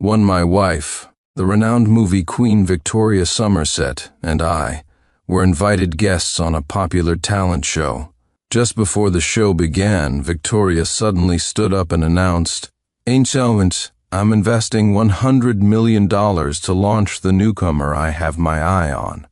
One, my wife, the renowned movie queen Victoria Somerset, and I were invited guests on a popular talent show. Just before the show began, Victoria suddenly stood up and announced, "Ancient, I'm investing $100 million to launch the newcomer I have my eye on."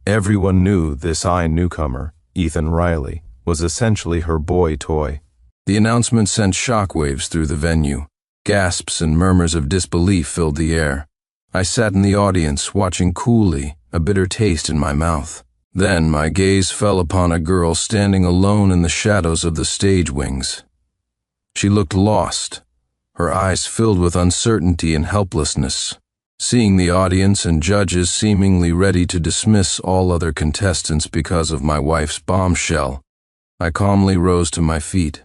Everyone knew this newcomer, Ethan Riley, was essentially her boy toy. The announcement sent shockwaves through the venue. Gasps and murmurs of disbelief filled the air. I sat in the audience, watching coolly, a bitter taste in my mouth. Then my gaze fell upon a girl standing alone in the shadows of the stage wings. She looked lost, her eyes filled with uncertainty and helplessness. Seeing the audience and judges seemingly ready to dismiss all other contestants because of my wife's bombshell, I calmly rose to my feet.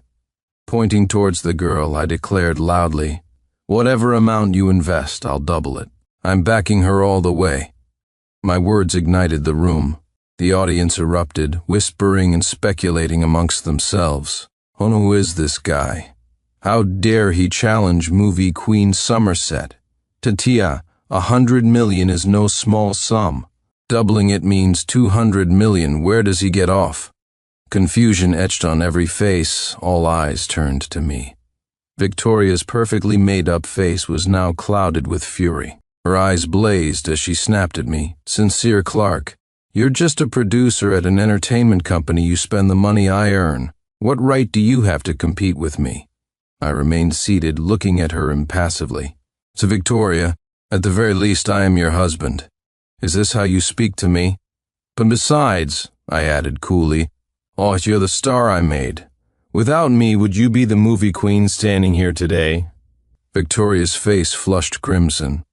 Pointing towards the girl, I declared loudly, "Whatever amount you invest, I'll double it. I'm backing her all the way." My words ignited the room. The audience erupted, whispering and speculating amongst themselves. "Oh, who is this guy? How dare he challenge movie queen Somerset? Tatia, $100 million is no small sum. Doubling it means $200 million. Where does he get off?" Confusion etched on every face. All eyes turned to me. Victoria's perfectly made-up face was now clouded with fury. Her eyes blazed as she snapped at me, "Sincere Clark, you're just a producer at an entertainment company. You spend the money I earn. What right do you have to compete with me?" I remained seated, looking at her impassively. "So Victoria, at the very least I am your husband. Is this how you speak to me? But besides," I added coolly, "oh, you're the star I made. Without me, would you be the movie queen standing here today?" Victoria's face flushed crimson.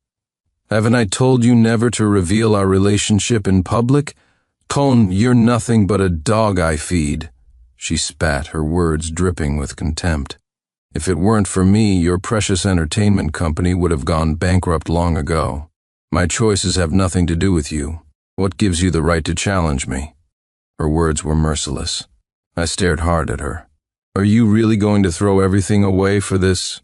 "Haven't I told you never to reveal our relationship in public? Con, you're nothing but a dog I feed." She spat, her words dripping with contempt. "If it weren't for me, your precious entertainment company would have gone bankrupt long ago. My choices have nothing to do with you. What gives you the right to challenge me?" Her words were merciless. I stared hard at her. "Are you really going to throw everything away for this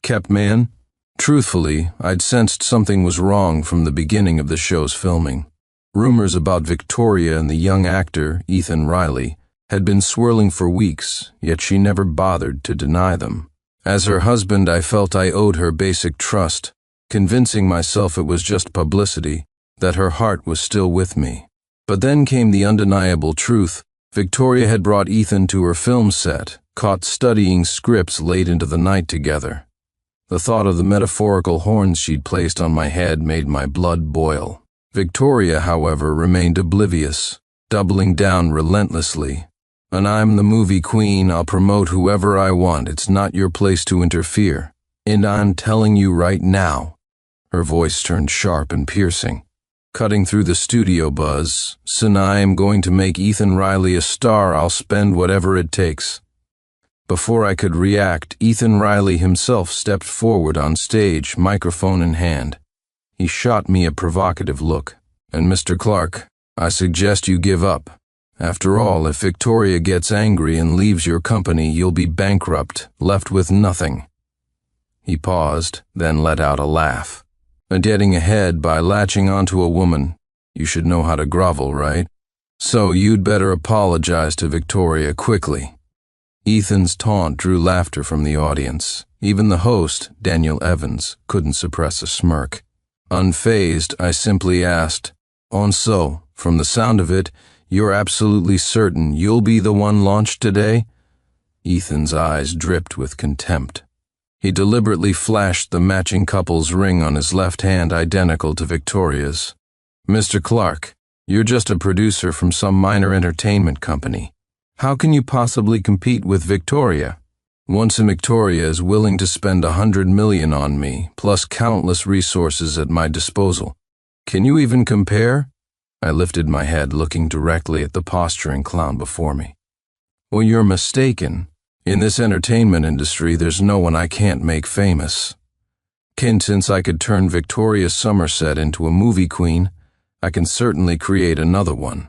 kept man?" Truthfully, I'd sensed something was wrong from the beginning of the show's filming. Rumors about Victoria and the young actor, Ethan Riley, had been swirling for weeks, yet she never bothered to deny them. As her husband, I felt I owed her basic trust, convincing myself it was just publicity, that her heart was still with me. But then came the undeniable truth. Victoria had brought Ethan to her film set, caught studying scripts late into the night together. The thought of the metaphorical horns she'd placed on my head made my blood boil. Victoria, however, remained oblivious, doubling down relentlessly. "And I'm the movie queen. I'll promote whoever I want. It's not your place to interfere. And I'm telling you right now." Her voice turned sharp and piercing, cutting through the studio buzz. "Son, I am going to make Ethan Riley a star. I'll spend whatever it takes." Before I could react, Ethan Riley himself stepped forward on stage, microphone in hand. He shot me a provocative look. "And Mr. Clark, I suggest you give up. After all, if Victoria gets angry and leaves your company, you'll be bankrupt, left with nothing." He paused, then let out a laugh. "Getting ahead by latching onto a woman. You should know how to grovel, right? So you'd better apologize to Victoria quickly." Ethan's taunt drew laughter from the audience. Even the host, Daniel Evans, couldn't suppress a smirk. Unfazed, I simply asked, "So, from the sound of it, you're absolutely certain you'll be the one launched today?" Ethan's eyes dripped with contempt. He deliberately flashed the matching couple's ring on his left hand, identical to Victoria's. "Mr. Clark, you're just a producer from some minor entertainment company. How can you possibly compete with Victoria? Once Victoria is willing to spend $100 million on me, plus countless resources at my disposal. Can you even compare?" I lifted my head, looking directly at the posturing clown before me. "Well, you're mistaken. In this entertainment industry, there's no one I can't make famous. Since I could turn Victoria Somerset into a movie queen, I can certainly create another one."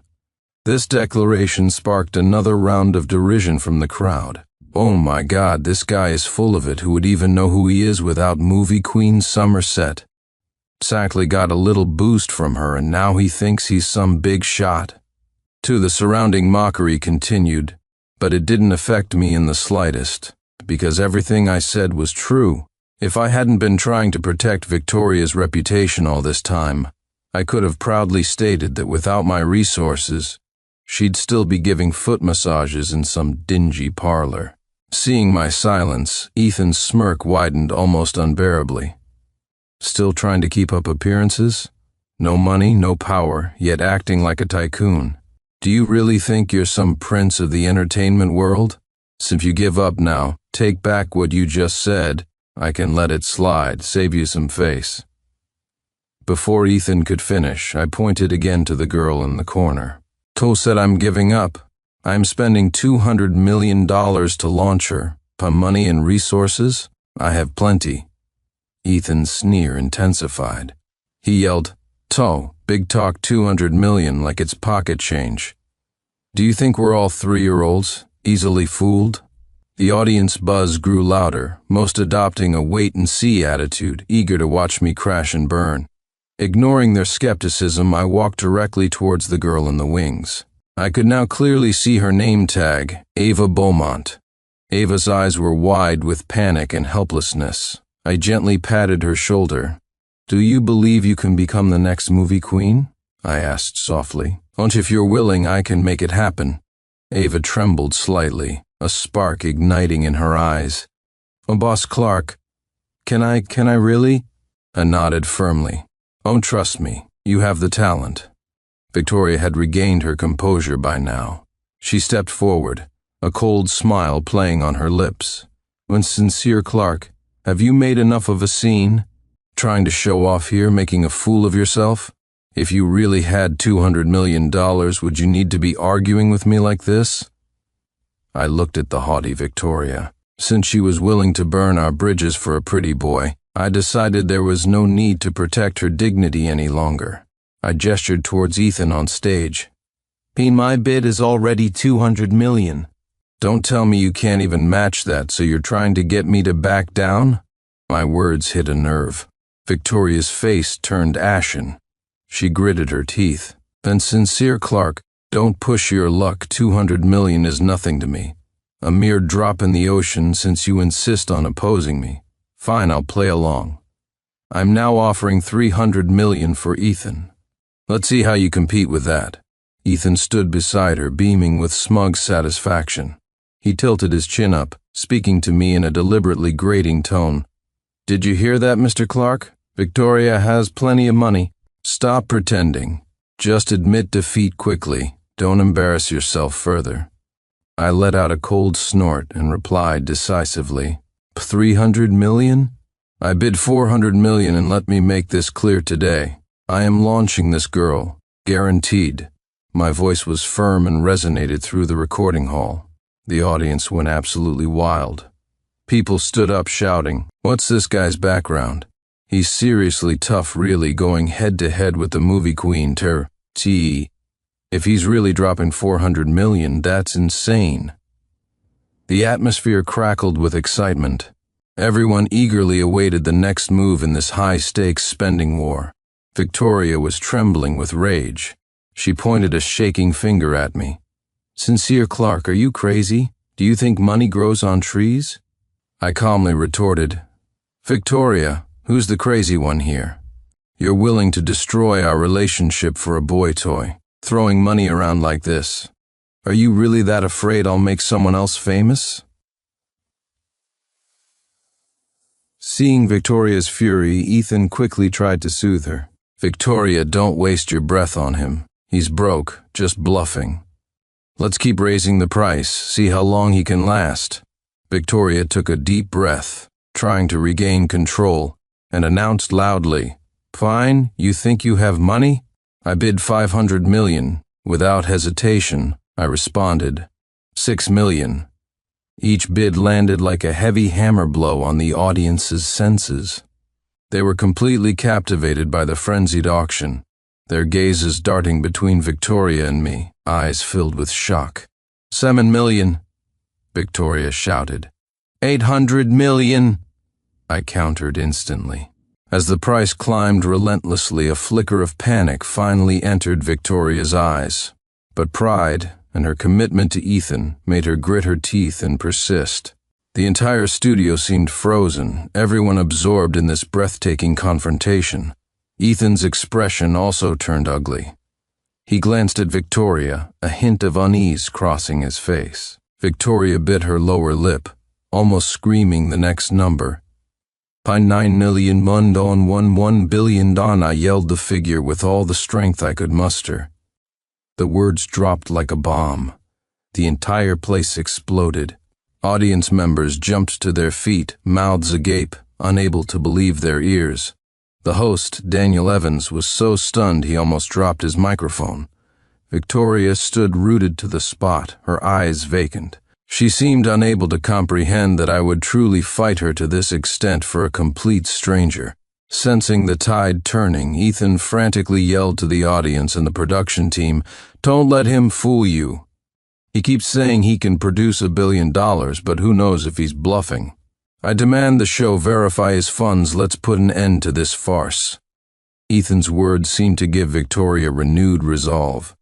This declaration sparked another round of derision from the crowd. Oh my God, this guy is full of it. Who would even know who he is without movie queen Somerset? Exactly, got a little boost from her and now he thinks he's some big shot. To the surrounding mockery continued, but it didn't affect me in the slightest, because everything I said was true. If I hadn't been trying to protect Victoria's reputation all this time, I could have proudly stated that without my resources, she'd still be giving foot massages in some dingy parlor. Seeing my silence, Ethan's smirk widened almost unbearably. Still trying to keep up appearances? No money, no power, yet acting like a tycoon. Do you really think you're some prince of the entertainment world? If you give up now, take back what you just said, I can let it slide, save you some face. Before Ethan could finish, I pointed again to the girl in the corner. To said I'm giving up. I'm spending $200 million to launch her. Money and resources? I have plenty. Ethan's sneer intensified. He yelled, "To, big talk, 200 million like it's pocket change. Do you think we're all 3-year-olds, easily fooled?" The audience buzz grew louder, most adopting a wait-and-see attitude, eager to watch me crash and burn. Ignoring their skepticism, I walked directly towards the girl in the wings. I could now clearly see her name tag, Ava Beaumont. Ava's eyes were wide with panic and helplessness. I gently patted her shoulder. "Do you believe you can become the next movie queen?" I asked softly. "And if you're willing, I can make it happen." Ava trembled slightly, a spark igniting in her eyes. "Oh, Boss Clark, can I really?" I nodded firmly. "Oh, trust me, you have the talent." Victoria had regained her composure by now. She stepped forward, a cold smile playing on her lips. "When Sincere Clark, have you made enough of a scene? Trying to show off here, making a fool of yourself? If you really had $200 million, would you need to be arguing with me like this?" I looked at the haughty Victoria. Since she was willing to burn our bridges for a pretty boy, I decided there was no need to protect her dignity any longer. I gestured towards Ethan on stage. "My bid is already 200 million. Don't tell me you can't even match that, so you're trying to get me to back down?" My words hit a nerve. Victoria's face turned ashen. She gritted her teeth. "Then Sincere Clark, don't push your luck. 200 million is nothing to me. A mere drop in the ocean since you insist on opposing me. Fine, I'll play along. I'm now offering 300 million for Ethan. Let's see how you compete with that." Ethan stood beside her, beaming with smug satisfaction. He tilted his chin up, speaking to me in a deliberately grating tone. "Did you hear that, Mr. Clark? Victoria has plenty of money. Stop pretending. Just admit defeat quickly. Don't embarrass yourself further." I let out a cold snort and replied decisively, 300 million? I bid 400 million, and let me make this clear today. I am launching this girl. Guaranteed." My voice was firm and resonated through the recording hall. The audience went absolutely wild. People stood up shouting, "What's this guy's background? He's seriously tough, really, going head-to-head with the movie queen, If he's really dropping 400 million, that's insane." The atmosphere crackled with excitement. Everyone eagerly awaited the next move in this high-stakes spending war. Victoria was trembling with rage. She pointed a shaking finger at me. "Sincere Clark, are you crazy? Do you think money grows on trees?" I calmly retorted, "Victoria, who's the crazy one here? You're willing to destroy our relationship for a boy toy, throwing money around like this. Are you really that afraid I'll make someone else famous?" Seeing Victoria's fury, Ethan quickly tried to soothe her. "Victoria, don't waste your breath on him. He's broke, just bluffing. Let's keep raising the price, see how long he can last." Victoria took a deep breath, trying to regain control, and announced loudly, "Fine, you think you have money? I bid 500 million. Without hesitation, I responded, 6 million. Each bid landed like a heavy hammer blow on the audience's senses. They were completely captivated by the frenzied auction, their gazes darting between Victoria and me, eyes filled with shock. 7 million. Victoria shouted. 800 million, I countered instantly. As the price climbed relentlessly, a flicker of panic finally entered Victoria's eyes. But pride and her commitment to Ethan made her grit her teeth and persist. The entire studio seemed frozen, everyone absorbed in this breathtaking confrontation. Ethan's expression also turned ugly. He glanced at Victoria, a hint of unease crossing his face. Victoria bit her lower lip, almost screaming the next number. By 9 million mund on 1 billion don, I yelled the figure with all the strength I could muster. The words dropped like a bomb. The entire place exploded. Audience members jumped to their feet, mouths agape, unable to believe their ears. The host, Daniel Evans, was so stunned he almost dropped his microphone. Victoria stood rooted to the spot, her eyes vacant. She seemed unable to comprehend that I would truly fight her to this extent for a complete stranger. Sensing the tide turning, Ethan frantically yelled to the audience and the production team, "Don't let him fool you. He keeps saying he can produce $1 billion, but who knows if he's bluffing. I demand the show verify his funds. Let's put an end to this farce." Ethan's words seemed to give Victoria renewed resolve.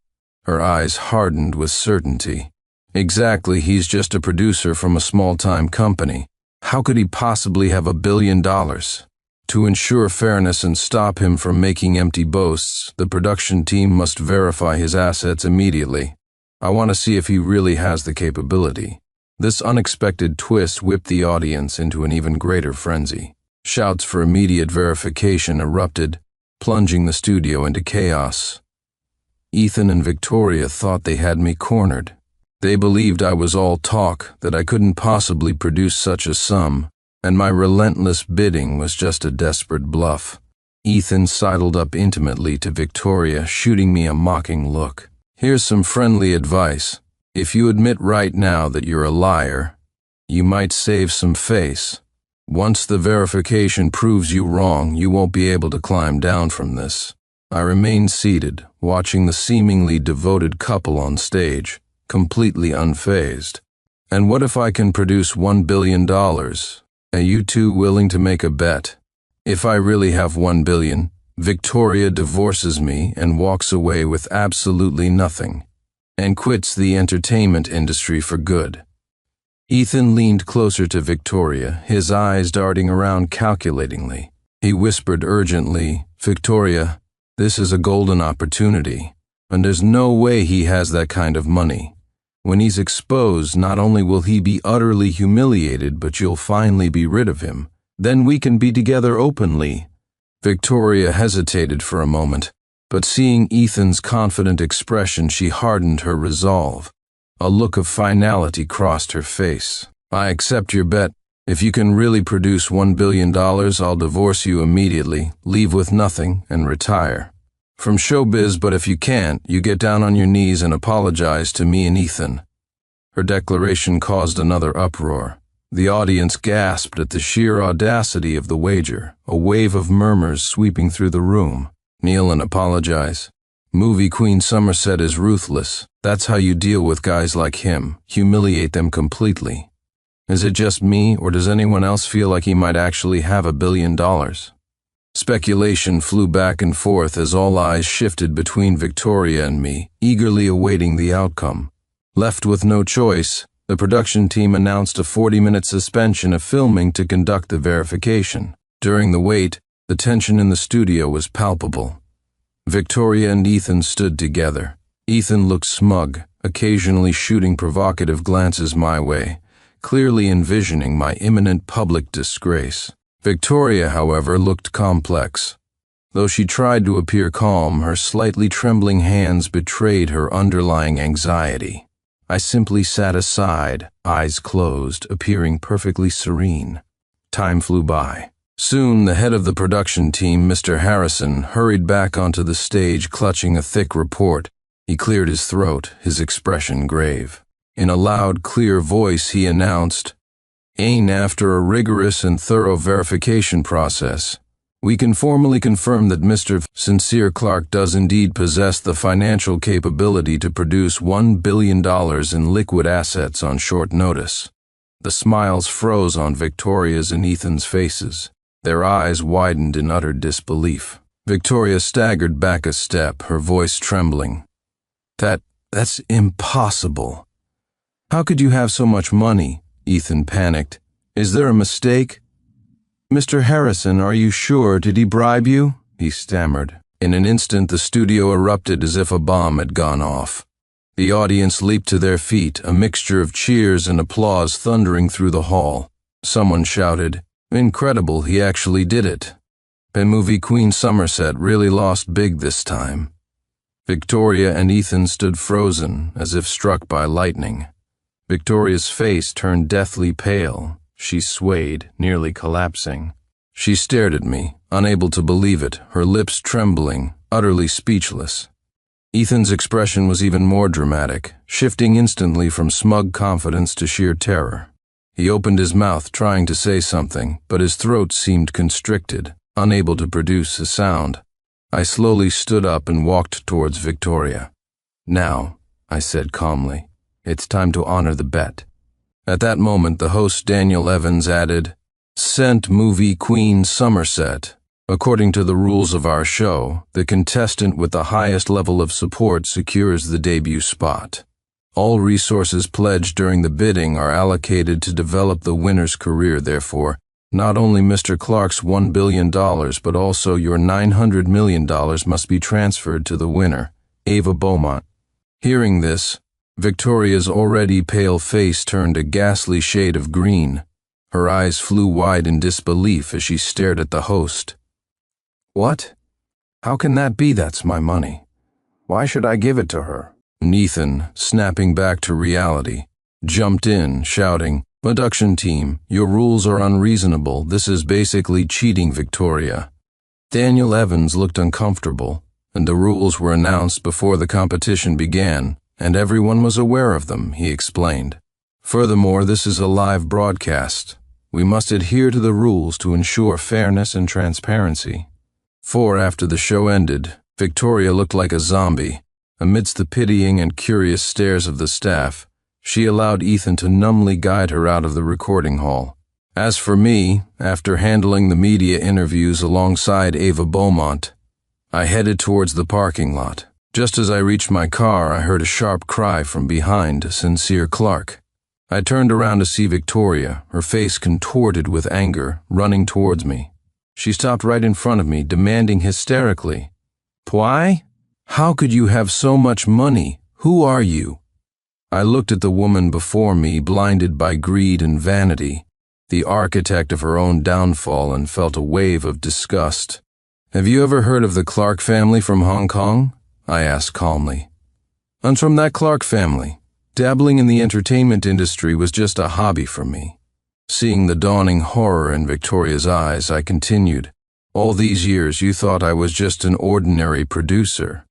Her eyes hardened with certainty. Exactly, he's just a producer from a small-time company. How could he possibly have $1 billion? To ensure fairness and stop him from making empty boasts, the production team must verify his assets immediately. I want to see if he really has the capability. This unexpected twist whipped the audience into an even greater frenzy. Shouts for immediate verification erupted, plunging the studio into chaos. Ethan and Victoria thought they had me cornered. They believed I was all talk, that I couldn't possibly produce such a sum, and my relentless bidding was just a desperate bluff. Ethan sidled up intimately to Victoria, shooting me a mocking look. "Here's some friendly advice. If you admit right now that you're a liar, you might save some face. Once the verification proves you wrong, you won't be able to climb down from this." I remained seated, watching the seemingly devoted couple on stage, completely unfazed. "And what if I can produce $1 billion? Are you two willing to make a bet? If I really have $1 billion, Victoria divorces me and walks away with absolutely nothing, and quits the entertainment industry for good." Ethan leaned closer to Victoria, his eyes darting around calculatingly. He whispered urgently, "Victoria, this is a golden opportunity, and there's no way he has that kind of money. When he's exposed, not only will he be utterly humiliated, but you'll finally be rid of him. Then we can be together openly." Victoria hesitated for a moment, but seeing Ethan's confident expression, she hardened her resolve. A look of finality crossed her face. "I accept your bet. If you can really produce $1 billion, I'll divorce you immediately, leave with nothing, and retire from showbiz, but if you can't, you get down on your knees and apologize to me and Ethan." Her declaration caused another uproar. The audience gasped at the sheer audacity of the wager, a wave of murmurs sweeping through the room. "Kneel and apologize. Movie Queen Somerset is ruthless. That's how you deal with guys like him, humiliate them completely. Is it just me, or does anyone else feel like he might actually have $1 billion?" Speculation flew back and forth as all eyes shifted between Victoria and me, eagerly awaiting the outcome. Left with no choice, the production team announced a 40-minute suspension of filming to conduct the verification. During the wait, the tension in the studio was palpable. Victoria and Ethan stood together. Ethan looked smug, occasionally shooting provocative glances my way, clearly envisioning my imminent public disgrace. Victoria, however, looked complex. Though she tried to appear calm, her slightly trembling hands betrayed her underlying anxiety. I simply sat aside, eyes closed, appearing perfectly serene. Time flew by. Soon, the head of the production team, Mr. Harrison, hurried back onto the stage, clutching a thick report. He cleared his throat, his expression grave. In a loud, clear voice, he announced, "After a rigorous and thorough verification process, We can formally confirm that Mr. Sincere Clark does indeed possess the financial capability to produce $1 billion in liquid assets on short notice. The smiles froze on Victoria's and Ethan's faces. Their eyes widened in utter disbelief. Victoria staggered back a step, her voice trembling. That's impossible. How could you have so much money? Ethan panicked. Is there a mistake? Mr. Harrison, are you sure? Did he bribe you? He stammered. In an instant, the studio erupted as if a bomb had gone off. The audience leaped to their feet, a mixture of cheers and applause thundering through the hall. Someone shouted, "Incredible, he actually did it. Movie Queen Somerset really lost big this time." Victoria and Ethan stood frozen, as if struck by lightning. Victoria's face turned deathly pale. She swayed, nearly collapsing. She stared at me, unable to believe it, her lips trembling, utterly speechless. Ethan's expression was even more dramatic, shifting instantly from smug confidence to sheer terror. He opened his mouth trying to say something, but his throat seemed constricted, unable to produce a sound. I slowly stood up and walked towards Victoria. "Now," I said calmly, "it's time to honor the bet." At that moment, the host Daniel Evans added, "Sent Movie Queen Somerset. According to the rules of our show, the contestant with the highest level of support secures the debut spot. All resources pledged during the bidding are allocated to develop the winner's career. Therefore, not only Mr. Clark's $1 billion, but also your $900 million must be transferred to the winner, Ava Beaumont." Hearing this, Victoria's already pale face turned a ghastly shade of green. Her eyes flew wide in disbelief as she stared at the host. "What? How can that be? That's my money. Why should I give it to her?" Ethan, snapping back to reality, jumped in, shouting, "Production team, your rules are unreasonable. This is basically cheating, Victoria." Daniel Evans looked uncomfortable, and the rules were announced before the competition began, and everyone was aware of them, he explained. "Furthermore, this is a live broadcast. We must adhere to the rules to ensure fairness and transparency." For after the show ended, Victoria looked like a zombie. Amidst the pitying and curious stares of the staff, she allowed Ethan to numbly guide her out of the recording hall. As for me, after handling the media interviews alongside Ava Beaumont, I headed towards the parking lot. Just as I reached my car, I heard a sharp cry from behind Sincere Clark. I turned around to see Victoria, her face contorted with anger, running towards me. She stopped right in front of me, demanding hysterically, "Why? How could you have so much money? Who are you?" I looked at the woman before me, blinded by greed and vanity, the architect of her own downfall, and felt a wave of disgust. "Have you ever heard of the Clark family from Hong Kong?" I asked calmly. "I'm from that Clark family. Dabbling in the entertainment industry was just a hobby for me." Seeing the dawning horror in Victoria's eyes, I continued, "All these years you thought I was just an ordinary producer.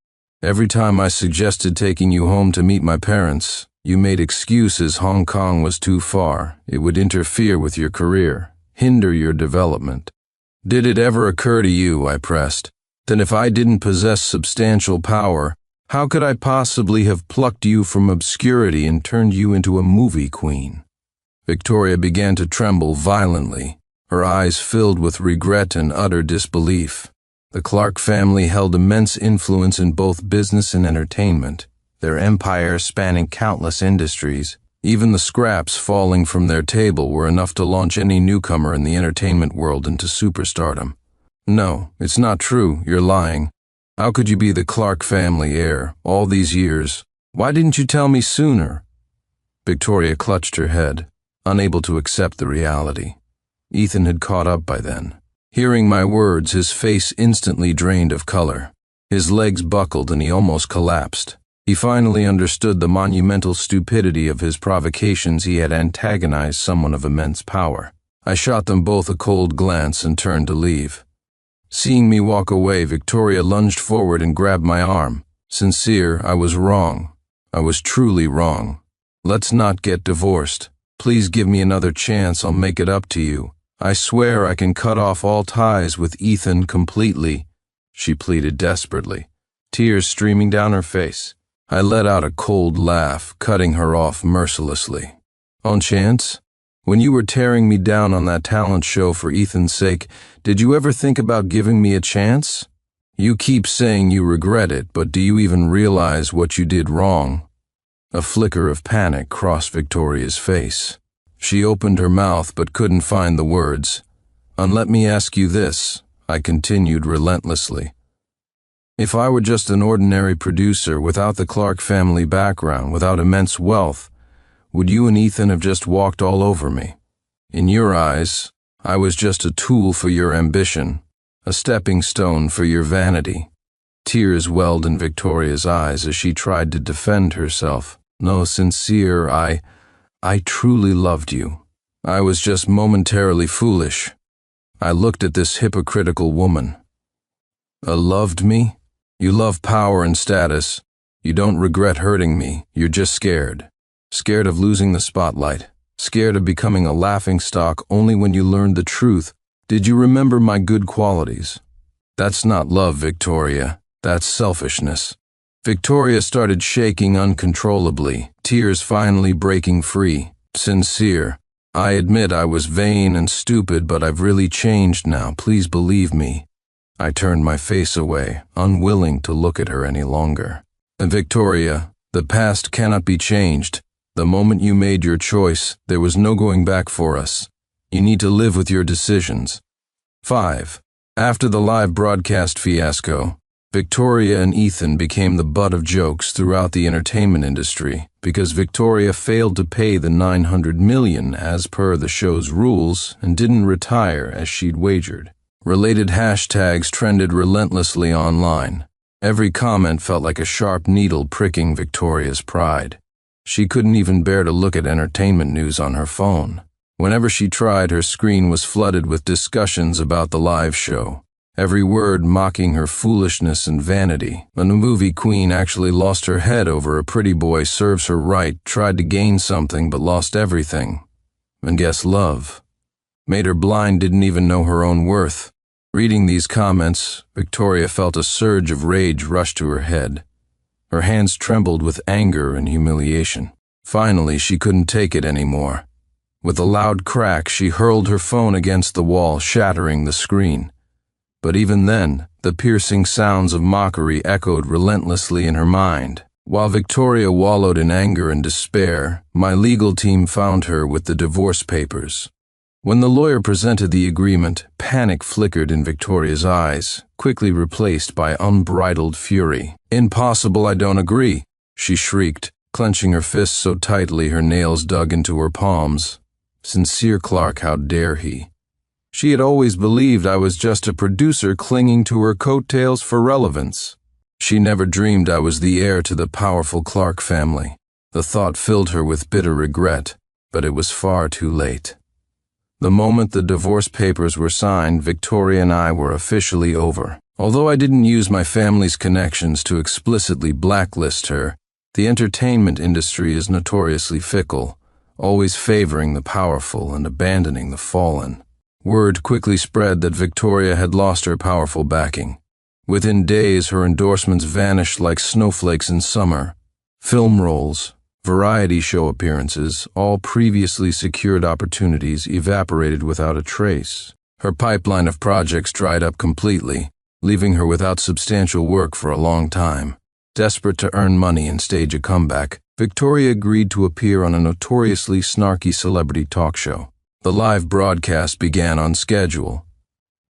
Every time I suggested taking you home to meet my parents, you made excuses. Hong Kong was too far. It would interfere with your career, hinder your development. Did it ever occur to you," I pressed, "that if I didn't possess substantial power, how could I possibly have plucked you from obscurity and turned you into a movie queen?" Victoria began to tremble violently, her eyes filled with regret and utter disbelief. The Clark family held immense influence in both business and entertainment, their empire spanning countless industries. Even the scraps falling from their table were enough to launch any newcomer in the entertainment world into superstardom. "No, it's not true. You're lying. How could you be the Clark family heir all these years? Why didn't you tell me sooner?" Victoria clutched her head, unable to accept the reality. Ethan had caught up by then. Hearing my words, his face instantly drained of color. His legs buckled and he almost collapsed. He finally understood the monumental stupidity of his provocations. He had antagonized someone of immense power. I shot them both a cold glance and turned to leave. Seeing me walk away, Victoria lunged forward and grabbed my arm. "Sincere, I was wrong. I was truly wrong. Let's not get divorced. Please give me another chance. I'll make it up to you. I swear I can cut off all ties with Ethan completely, she pleaded desperately, tears streaming down her face. I let out a cold laugh, cutting her off mercilessly. On chance? When you were tearing me down on that talent show for Ethan's sake, did you ever think about giving me a chance? You keep saying you regret it, but do you even realize what you did wrong? A flicker of panic crossed Victoria's face. She opened her mouth but couldn't find the words. And let me ask you this, I continued relentlessly. If I were just an ordinary producer without the Clark family background, without immense wealth, would you and Ethan have just walked all over me? In your eyes, I was just a tool for your ambition, a stepping stone for your vanity. Tears welled in Victoria's eyes as she tried to defend herself. No, Sincere, I truly loved you. I was just momentarily foolish. I looked at this hypocritical woman. Loved me? You love power and status. You don't regret hurting me. You're just scared. Scared of losing the spotlight. Scared of becoming a laughingstock only when you learned the truth. Did you remember my good qualities? That's not love, Victoria. That's selfishness. Victoria started shaking uncontrollably, tears finally breaking free. Sincere, I admit I was vain and stupid, but I've really changed now. Please believe me. I turned my face away, unwilling to look at her any longer. Victoria, the past cannot be changed. The moment you made your choice, there was no going back for us. You need to live with your decisions. 5. After the live broadcast fiasco, Victoria and Ethan became the butt of jokes throughout the entertainment industry because Victoria failed to pay the $900 million as per the show's rules and didn't retire as she'd wagered. Related hashtags trended relentlessly online. Every comment felt like a sharp needle pricking Victoria's pride. She couldn't even bear to look at entertainment news on her phone. Whenever she tried, her screen was flooded with discussions about the live show. Every word mocking her foolishness and vanity. When the movie queen actually lost her head over a pretty boy serves her right, tried to gain something but lost everything. And guess love made her blind, didn't even know her own worth. Reading these comments, Victoria felt a surge of rage rush to her head. Her hands trembled with anger and humiliation. Finally, she couldn't take it anymore. With a loud crack, she hurled her phone against the wall, shattering the screen. But even then, the piercing sounds of mockery echoed relentlessly in her mind. While Victoria wallowed in anger and despair, my legal team found her with the divorce papers. When the lawyer presented the agreement, panic flickered in Victoria's eyes, quickly replaced by unbridled fury. "Impossible, I don't agree," she shrieked, clenching her fists so tightly her nails dug into her palms. Sincere Clark, how dare he? She had always believed I was just a producer clinging to her coattails for relevance. She never dreamed I was the heir to the powerful Clark family. The thought filled her with bitter regret, but it was far too late. The moment the divorce papers were signed, Victoria and I were officially over. Although I didn't use my family's connections to explicitly blacklist her, the entertainment industry is notoriously fickle, always favoring the powerful and abandoning the fallen. Word quickly spread that Victoria had lost her powerful backing. Within days, her endorsements vanished like snowflakes in summer. Film roles, variety show appearances, all previously secured opportunities evaporated without a trace. Her pipeline of projects dried up completely, leaving her without substantial work for a long time. Desperate to earn money and stage a comeback, Victoria agreed to appear on a notoriously snarky celebrity talk show. The live broadcast began on schedule.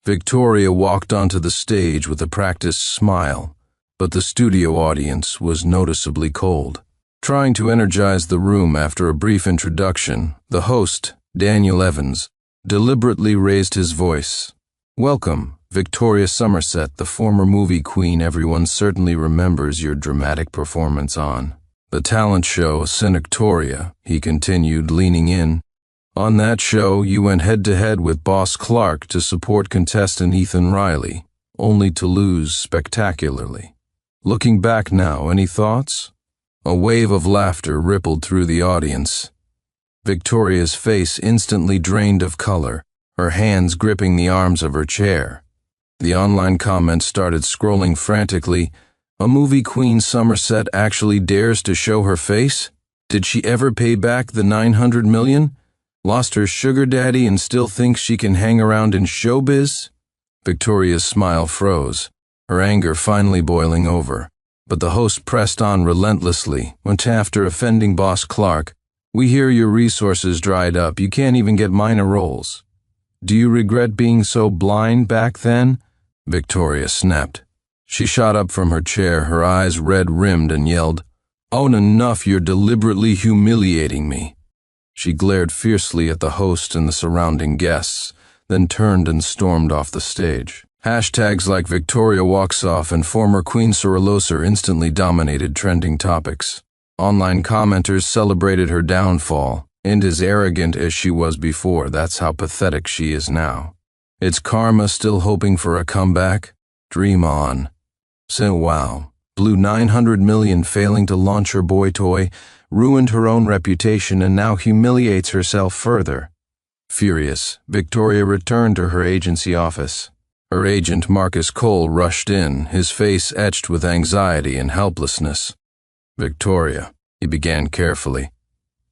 Victoria walked onto the stage with a practiced smile, but the studio audience was noticeably cold. Trying to energize the room after a brief introduction, the host, Daniel Evans, deliberately raised his voice. "Welcome, Victoria Somerset, the former movie queen everyone certainly remembers your dramatic performance on the talent show Cinectoria," he continued, leaning in. "On that show, you went head-to-head with Boss Clark to support contestant Ethan Riley, only to lose spectacularly. Looking back now, any thoughts?" A wave of laughter rippled through the audience. Victoria's face instantly drained of color, her hands gripping the arms of her chair. The online comments started scrolling frantically. A movie queen Somerset actually dares to show her face? Did she ever pay back the $900 million? Lost her sugar daddy and still thinks she can hang around in showbiz? Victoria's smile froze, her anger finally boiling over. But the host pressed on relentlessly, went after offending boss Clark. We hear your resources dried up. You can't even get minor roles. Do you regret being so blind back then? Victoria snapped. She shot up from her chair, her eyes red-rimmed, and yelled, "Oh, enough, you're deliberately humiliating me." She glared fiercely at the host and the surrounding guests, then turned and stormed off the stage. Hashtags like Victoria walks off and former Queen Sorolosa instantly dominated trending topics. Online commenters celebrated her downfall, and as arrogant as she was before, that's how pathetic she is now. Is karma still hoping for a comeback? Dream on. So wow, blew $900 million failing to launch her boy toy, ruined her own reputation, and now humiliates herself further. Furious, Victoria returned to her agency office. Her agent, Marcus Cole, rushed in, his face etched with anxiety and helplessness. "Victoria," he began carefully,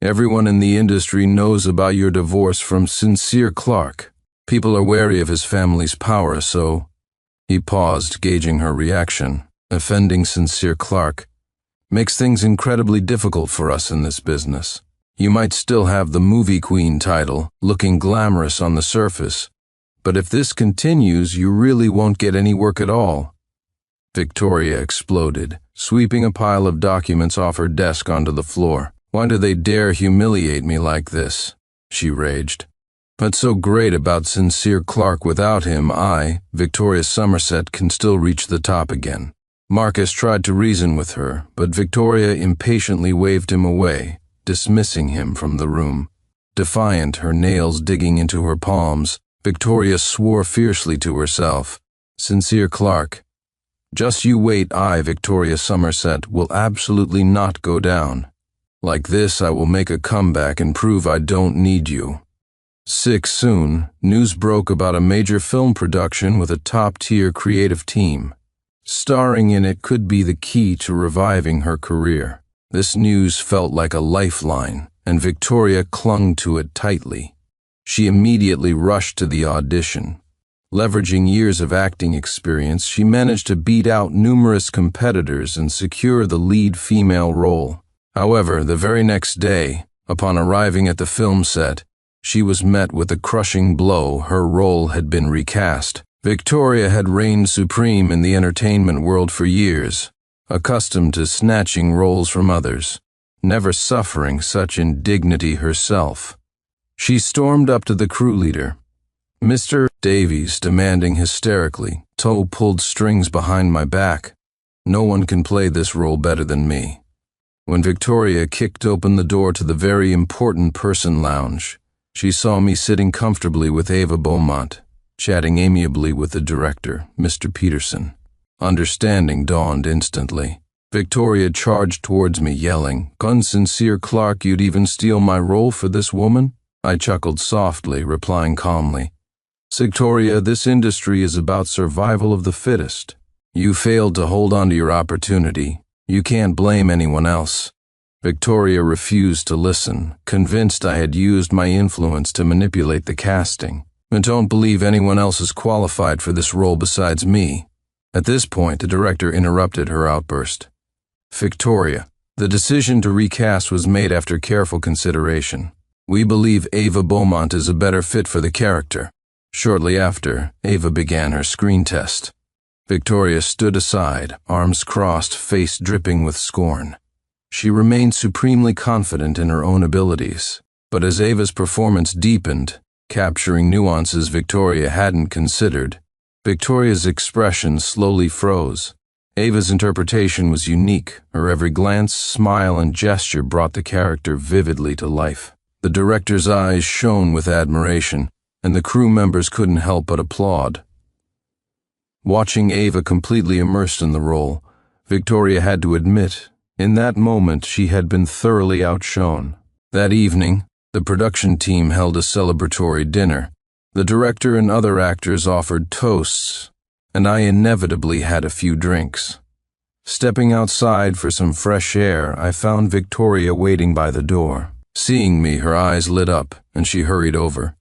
"everyone in the industry knows about your divorce from Sincere Clark. People are wary of his family's power, so—" He paused, gauging her reaction. "Offending Sincere Clark makes things incredibly difficult for us in this business. You might still have the movie queen title, looking glamorous on the surface, but if this continues, you really won't get any work at all." Victoria exploded, sweeping a pile of documents off her desk onto the floor. "Why do they dare humiliate me like this?" she raged. "What's so great about Sincere Clark? Without him, I, Victoria Somerset, can still reach the top again." Marcus tried to reason with her, but Victoria impatiently waved him away, dismissing him from the room. Defiant, her nails digging into her palms, Victoria swore fiercely to herself. "Sincere Clark, just you wait. I, Victoria Somerset, will absolutely not go down. Like this, I will make a comeback and prove I don't need you." Soon, news broke about a major film production with a top-tier creative team. Starring in it could be the key to reviving her career. This news felt like a lifeline, and Victoria clung to it tightly. She immediately rushed to the audition. Leveraging years of acting experience, she managed to beat out numerous competitors and secure the lead female role. However, the very next day, upon arriving at the film set, she was met with a crushing blow. Her role had been recast. Victoria had reigned supreme in the entertainment world for years, accustomed to snatching roles from others, never suffering such indignity herself. She stormed up to the crew leader, "Mr. Davies," demanding hysterically, "Toe pulled strings behind my back. No one can play this role better than me." When Victoria kicked open the door to the very important person lounge, she saw me sitting comfortably with Ava Beaumont, chatting amiably with the director, Mr. Peterson. Understanding dawned instantly. Victoria charged towards me, yelling, "Sincere Clark, you'd even steal my role for this woman?" I chuckled softly, replying calmly, "Victoria, this industry is about survival of the fittest. You failed to hold on to your opportunity. You can't blame anyone else." Victoria refused to listen, convinced I had used my influence to manipulate the casting. "I don't believe anyone else is qualified for this role besides me." At this point, the director interrupted her outburst. "Victoria, the decision to recast was made after careful consideration. We believe Ava Beaumont is a better fit for the character." Shortly after, Ava began her screen test. Victoria stood aside, arms crossed, face dripping with scorn. She remained supremely confident in her own abilities, but as Ava's performance deepened, capturing nuances Victoria hadn't considered, Victoria's expression slowly froze. Ava's interpretation was unique. Her every glance, smile, and gesture brought the character vividly to life. The director's eyes shone with admiration, and the crew members couldn't help but applaud. Watching Ava completely immersed in the role, Victoria had to admit, in that moment she had been thoroughly outshone. That evening, the production team held a celebratory dinner. The director and other actors offered toasts, and I inevitably had a few drinks. Stepping outside for some fresh air, I found Victoria waiting by the door. Seeing me, her eyes lit up, and she hurried over.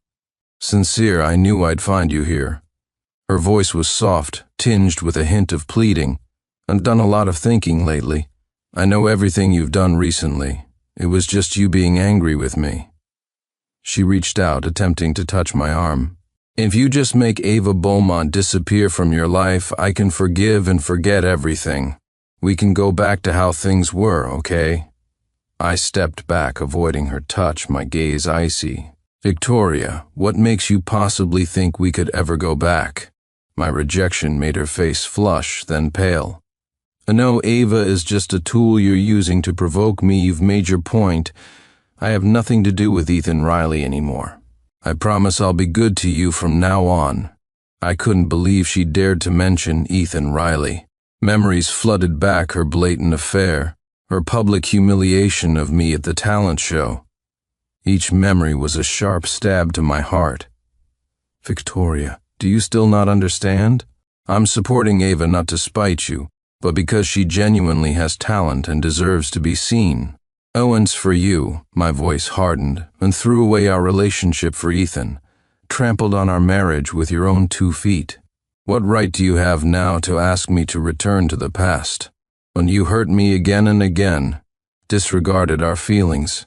"Sincere, I knew I'd find you here." Her voice was soft, tinged with a hint of pleading. "I've done a lot of thinking lately. I know everything you've done recently. It was just you being angry with me." She reached out, attempting to touch my arm. "If you just make Ava Beaumont disappear from your life, I can forgive and forget everything. We can go back to how things were, okay?" I stepped back, avoiding her touch, my gaze icy. "Victoria, what makes you possibly think we could ever go back?" My rejection made her face flush, then pale. "I know Ava is just a tool you're using to provoke me. You've made your point. I have nothing to do with Ethan Riley anymore. I promise I'll be good to you from now on." I couldn't believe she dared to mention Ethan Riley. Memories flooded back her blatant affair, her public humiliation of me at the talent show. Each memory was a sharp stab to my heart. "Victoria, do you still not understand? I'm supporting Ava not to spite you, but because she genuinely has talent and deserves to be seen. Owens for you," my voice hardened, "and threw away our relationship for Ethan, trampled on our marriage with your own 2 feet. What right do you have now to ask me to return to the past, when you hurt me again and again, disregarded our feelings?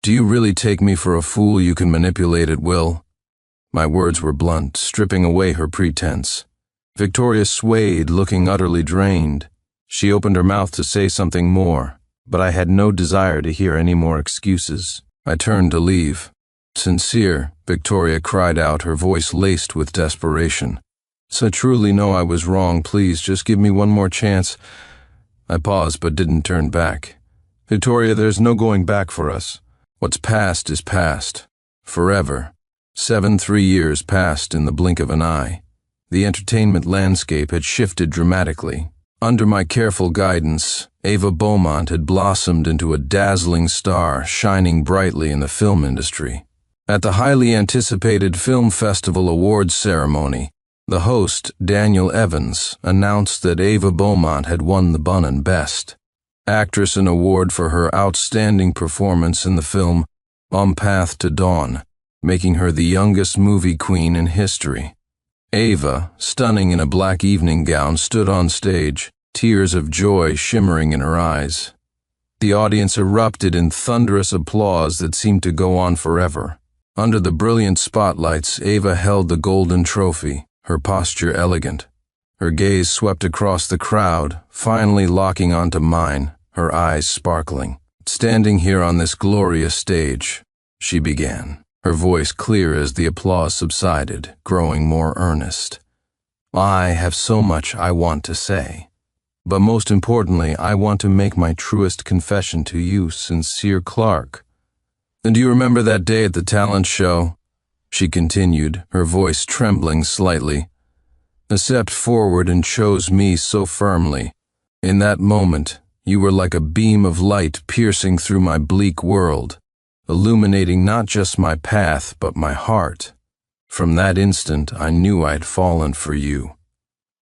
Do you really take me for a fool you can manipulate at will?" My words were blunt, stripping away her pretense. Victoria swayed, looking utterly drained. She opened her mouth to say something more, but I had no desire to hear any more excuses. I turned to leave. "Sincere," Victoria cried out, her voice laced with desperation. "So I truly know I was wrong. Please, just give me one more chance." I paused but didn't turn back. "Victoria, there's no going back for us. What's past is past. Forever." 3 years passed in the blink of an eye. The entertainment landscape had shifted dramatically. Under my careful guidance, Ava Beaumont had blossomed into a dazzling star, shining brightly in the film industry. At the highly anticipated Film Festival Awards ceremony, the host, Daniel Evans, announced that Ava Beaumont had won the Bunun Best Actress an award for her outstanding performance in the film On Path to Dawn, making her the youngest movie queen in history. Ava, stunning in a black evening gown, stood on stage, tears of joy shimmering in her eyes. The audience erupted in thunderous applause that seemed to go on forever. Under the brilliant spotlights, Ava held the golden trophy, her posture elegant. Her gaze swept across the crowd, finally locking onto mine, her eyes sparkling. "Standing here on this glorious stage," she began, her voice clear as the applause subsided, growing more earnest. "I have so much I want to say. But most importantly, I want to make my truest confession to you, Sincere Clark. And do you remember that day at the talent show?" she continued, her voice trembling slightly. "You stepped forward and chose me so firmly. In that moment, you were like a beam of light piercing through my bleak world, illuminating not just my path but my heart. From that instant, I knew I'd fallen for you."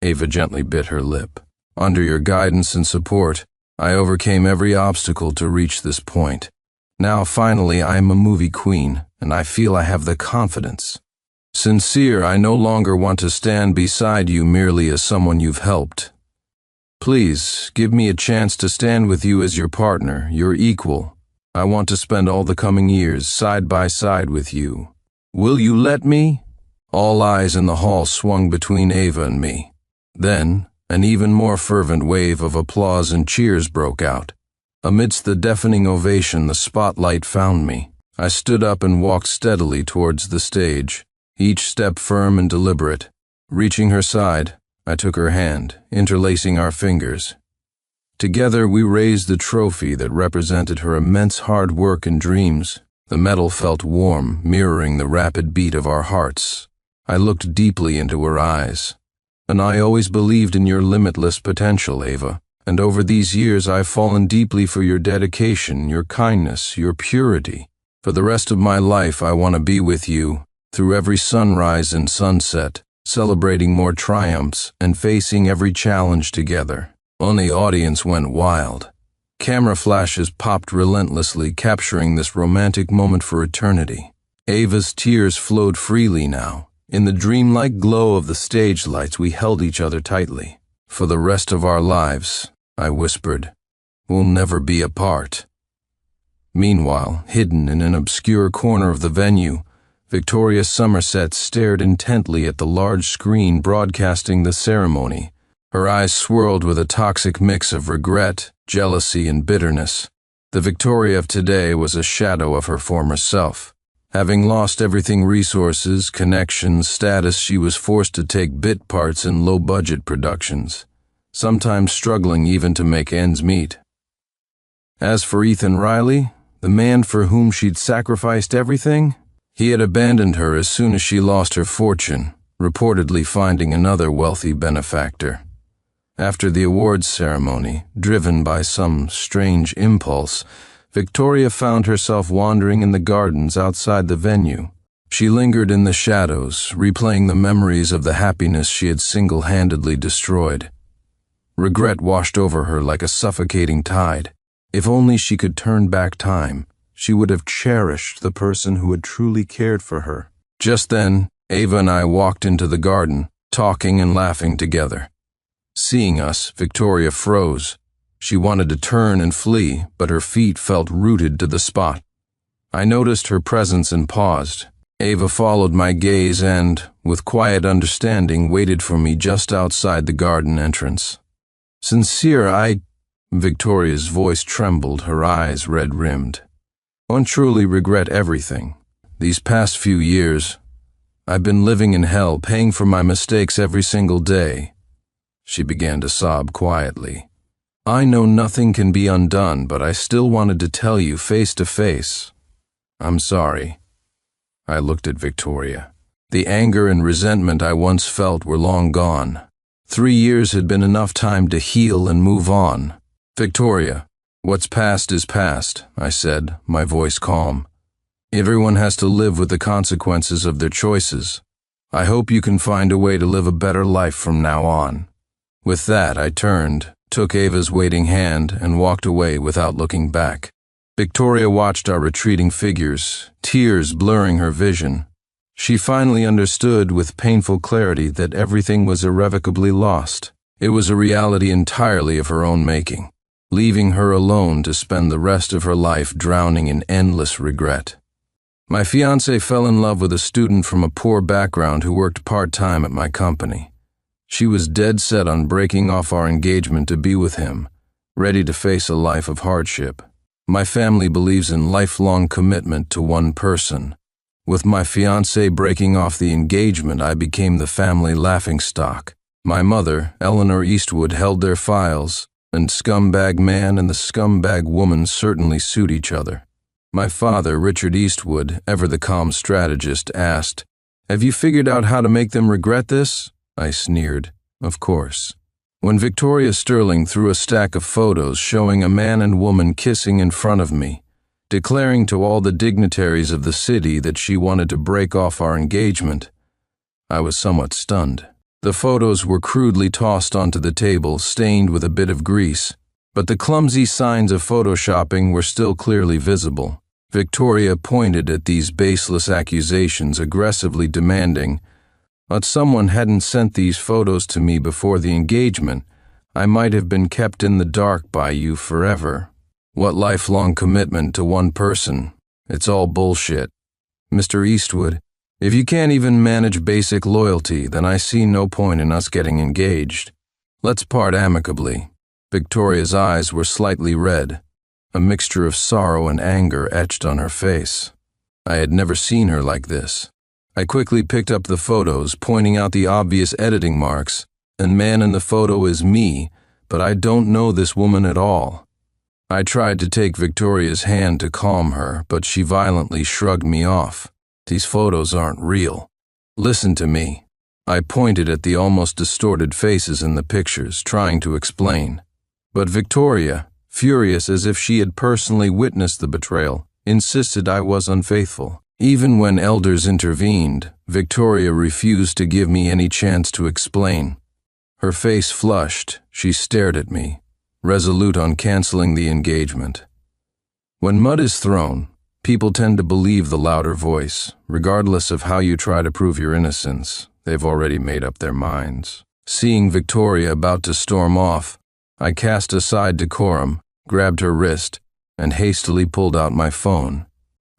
Ava gently bit her lip. "Under your guidance and support, I overcame every obstacle to reach this point. Now, finally, I am a movie queen, and I feel I have the confidence. Sincere, I no longer want to stand beside you merely as someone you've helped. Please, give me a chance to stand with you as your partner, your equal. I want to spend all the coming years side by side with you. Will you let me?" All eyes in the hall swung between Ava and me. Then, an even more fervent wave of applause and cheers broke out. Amidst the deafening ovation, the spotlight found me. I stood up and walked steadily towards the stage, each step firm and deliberate. Reaching her side, I took her hand, interlacing our fingers. Together we raised the trophy that represented her immense hard work and dreams. The metal felt warm, mirroring the rapid beat of our hearts. I looked deeply into her eyes. "And I always believed in your limitless potential, Ava. And over these years I've fallen deeply for your dedication, your kindness, your purity. For the rest of my life I want to be with you, through every sunrise and sunset, celebrating more triumphs and facing every challenge together. The audience went wild. Camera flashes popped relentlessly, capturing this romantic moment for eternity. Ava's tears flowed freely now. In the dreamlike glow of the stage lights, we held each other tightly. For the rest of our lives, I whispered, we'll never be apart. Meanwhile, hidden in an obscure corner of the venue, Victoria Somerset stared intently at the large screen broadcasting the ceremony. Her eyes swirled with a toxic mix of regret, jealousy, and bitterness. The Victoria of today was a shadow of her former self. Having lost everything: resources, connections, status, she was forced to take bit parts in low-budget productions, sometimes struggling even to make ends meet. As for Ethan Riley, the man for whom she'd sacrificed everything, he had abandoned her as soon as she lost her fortune, reportedly finding another wealthy benefactor. After the awards ceremony, driven by some strange impulse, Victoria found herself wandering in the gardens outside the venue. She lingered in the shadows, replaying the memories of the happiness she had single-handedly destroyed. Regret washed over her like a suffocating tide. If only she could turn back time, she would have cherished the person who had truly cared for her. Just then, Ava and I walked into the garden, talking and laughing together. Seeing us, Victoria froze. She wanted to turn and flee, but her feet felt rooted to the spot. I noticed her presence and paused. Ava followed my gaze and, with quiet understanding, waited for me just outside the garden entrance. Victoria's voice trembled, her eyes red-rimmed. I truly regret everything. These past few years, I've been living in hell, paying for my mistakes every single day. She began to sob quietly. I know nothing can be undone, but I still wanted to tell you face to face. I'm sorry. I looked at Victoria. The anger and resentment I once felt were long gone. 3 years had been enough time to heal and move on. Victoria, what's past is past, I said, my voice calm. Everyone has to live with the consequences of their choices. I hope you can find a way to live a better life from now on. With that, I turned, took Ava's waiting hand, and walked away without looking back. Victoria watched our retreating figures, tears blurring her vision. She finally understood with painful clarity that everything was irrevocably lost. It was a reality entirely of her own making, leaving her alone to spend the rest of her life drowning in endless regret. My fiancé fell in love with a student from a poor background who worked part-time at my company. She was dead set on breaking off our engagement to be with him, ready to face a life of hardship. My family believes in lifelong commitment to one person. With my fiancé breaking off the engagement, I became the family laughingstock. My mother, Eleanor Eastwood, held their files, and scumbag man and the scumbag woman certainly suit each other. My father, Richard Eastwood, ever the calm strategist, asked, "Have you figured out how to make them regret this?" I sneered. Of course. When Victoria Sterling threw a stack of photos showing a man and woman kissing in front of me, declaring to all the dignitaries of the city that she wanted to break off our engagement, I was somewhat stunned. The photos were crudely tossed onto the table, stained with a bit of grease, but the clumsy signs of photoshopping were still clearly visible. Victoria pointed at these baseless accusations, aggressively demanding, "But someone hadn't sent these photos to me before the engagement, I might have been kept in the dark by you forever. What lifelong commitment to one person? It's all bullshit. Mr. Eastwood, if you can't even manage basic loyalty, then I see no point in us getting engaged. Let's part amicably." Victoria's eyes were slightly red, a mixture of sorrow and anger etched on her face. I had never seen her like this. I quickly picked up the photos, pointing out the obvious editing marks. And man in the photo is me, but I don't know this woman at all. I tried to take Victoria's hand to calm her, but she violently shrugged me off. These photos aren't real. Listen to me. I pointed at the almost distorted faces in the pictures, trying to explain. But Victoria, furious as if she had personally witnessed the betrayal, insisted I was unfaithful. Even when elders intervened, Victoria refused to give me any chance to explain. Her face flushed, she stared at me, resolute on canceling the engagement. When mud is thrown, people tend to believe the louder voice, regardless of how you try to prove your innocence. They've already made up their minds. Seeing Victoria about to storm off, I cast aside decorum, grabbed her wrist, and hastily pulled out my phone.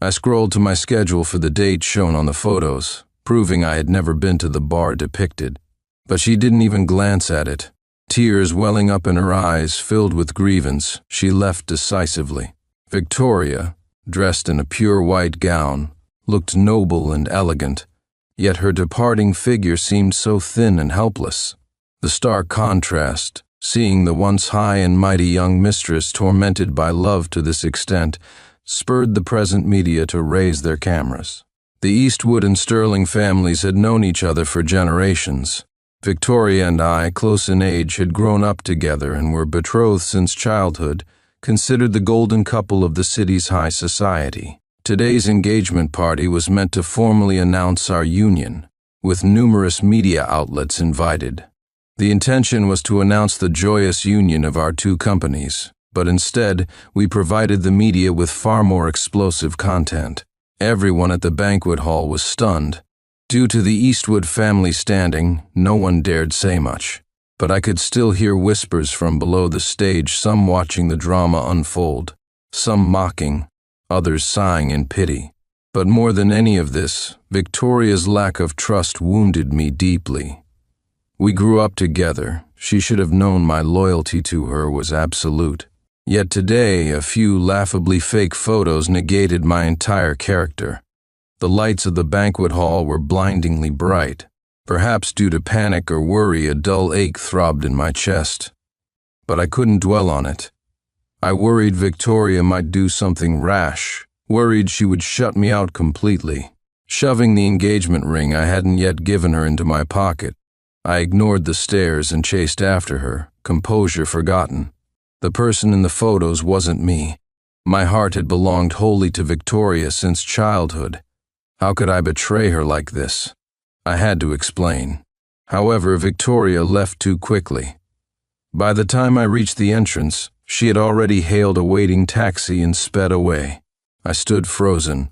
I scrolled to my schedule for the date shown on the photos, proving I had never been to the bar depicted. But she didn't even glance at it. Tears welling up in her eyes, filled with grievance, she left decisively. Victoria, dressed in a pure white gown, looked noble and elegant, yet her departing figure seemed so thin and helpless. The stark contrast, seeing the once high and mighty young mistress tormented by love to this extent, spurred the present media to raise their cameras. The Eastwood and Sterling families had known each other for generations. Victoria and I, close in age, had grown up together and were betrothed since childhood, considered the golden couple of the city's high society. Today's engagement party was meant to formally announce our union, with numerous media outlets invited. The intention was to announce the joyous union of our two companies, but instead, we provided the media with far more explosive content. Everyone at the banquet hall was stunned. Due to the Eastwood family standing, no one dared say much, but I could still hear whispers from below the stage, some watching the drama unfold, some mocking, others sighing in pity. But more than any of this, Victoria's lack of trust wounded me deeply. We grew up together. She should have known my loyalty to her was absolute. Yet today, a few laughably fake photos negated my entire character. The lights of the banquet hall were blindingly bright. Perhaps due to panic or worry, a dull ache throbbed in my chest. But I couldn't dwell on it. I worried Victoria might do something rash, worried she would shut me out completely. Shoving the engagement ring I hadn't yet given her into my pocket, I ignored the stares and chased after her, composure forgotten. The person in the photos wasn't me. My heart had belonged wholly to Victoria since childhood. How could I betray her like this? I had to explain. However, Victoria left too quickly. By the time I reached the entrance, she had already hailed a waiting taxi and sped away. I stood frozen.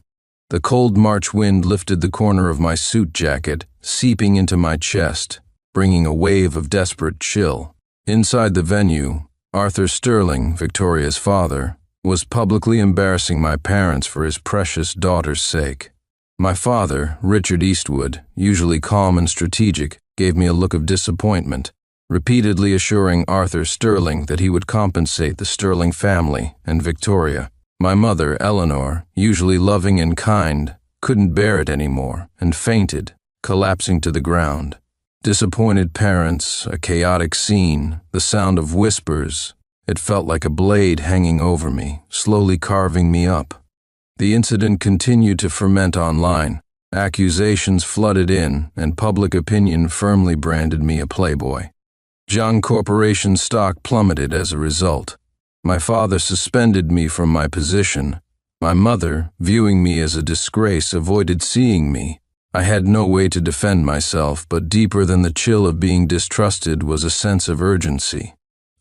The cold March wind lifted the corner of my suit jacket, seeping into my chest, bringing a wave of desperate chill. Inside the venue, Arthur Sterling, Victoria's father, was publicly embarrassing my parents for his precious daughter's sake. My father, Richard Eastwood, usually calm and strategic, gave me a look of disappointment, repeatedly assuring Arthur Sterling that he would compensate the Sterling family and Victoria. My mother, Eleanor, usually loving and kind, couldn't bear it anymore and fainted, collapsing to the ground. Disappointed parents, a chaotic scene, the sound of whispers. It felt like a blade hanging over me, slowly carving me up. The incident continued to ferment online. Accusations flooded in, and public opinion firmly branded me a playboy. John Corporation stock plummeted as a result. My father suspended me from my position. My mother, viewing me as a disgrace, avoided seeing me. I had no way to defend myself, but deeper than the chill of being distrusted was a sense of urgency.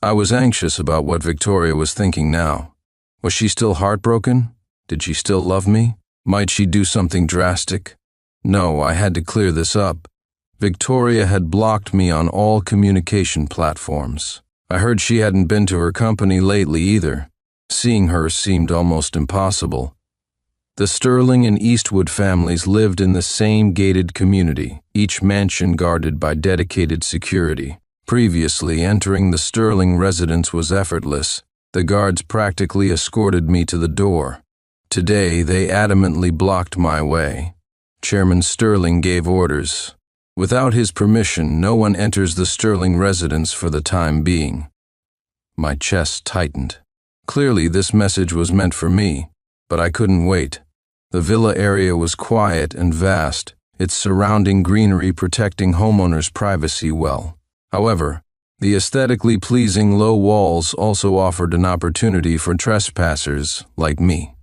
I was anxious about what Victoria was thinking now. Was she still heartbroken? Did she still love me? Might she do something drastic? No, I had to clear this up. Victoria had blocked me on all communication platforms. I heard she hadn't been to her company lately either. Seeing her seemed almost impossible. The Sterling and Eastwood families lived in the same gated community, each mansion guarded by dedicated security. Previously, entering the Sterling residence was effortless. The guards practically escorted me to the door. Today, they adamantly blocked my way. Chairman Sterling gave orders. Without his permission, no one enters the Sterling residence for the time being. My chest tightened. Clearly, this message was meant for me, but I couldn't wait. The villa area was quiet and vast, its surrounding greenery protecting homeowners' privacy well. However, the aesthetically pleasing low walls also offered an opportunity for trespassers like me.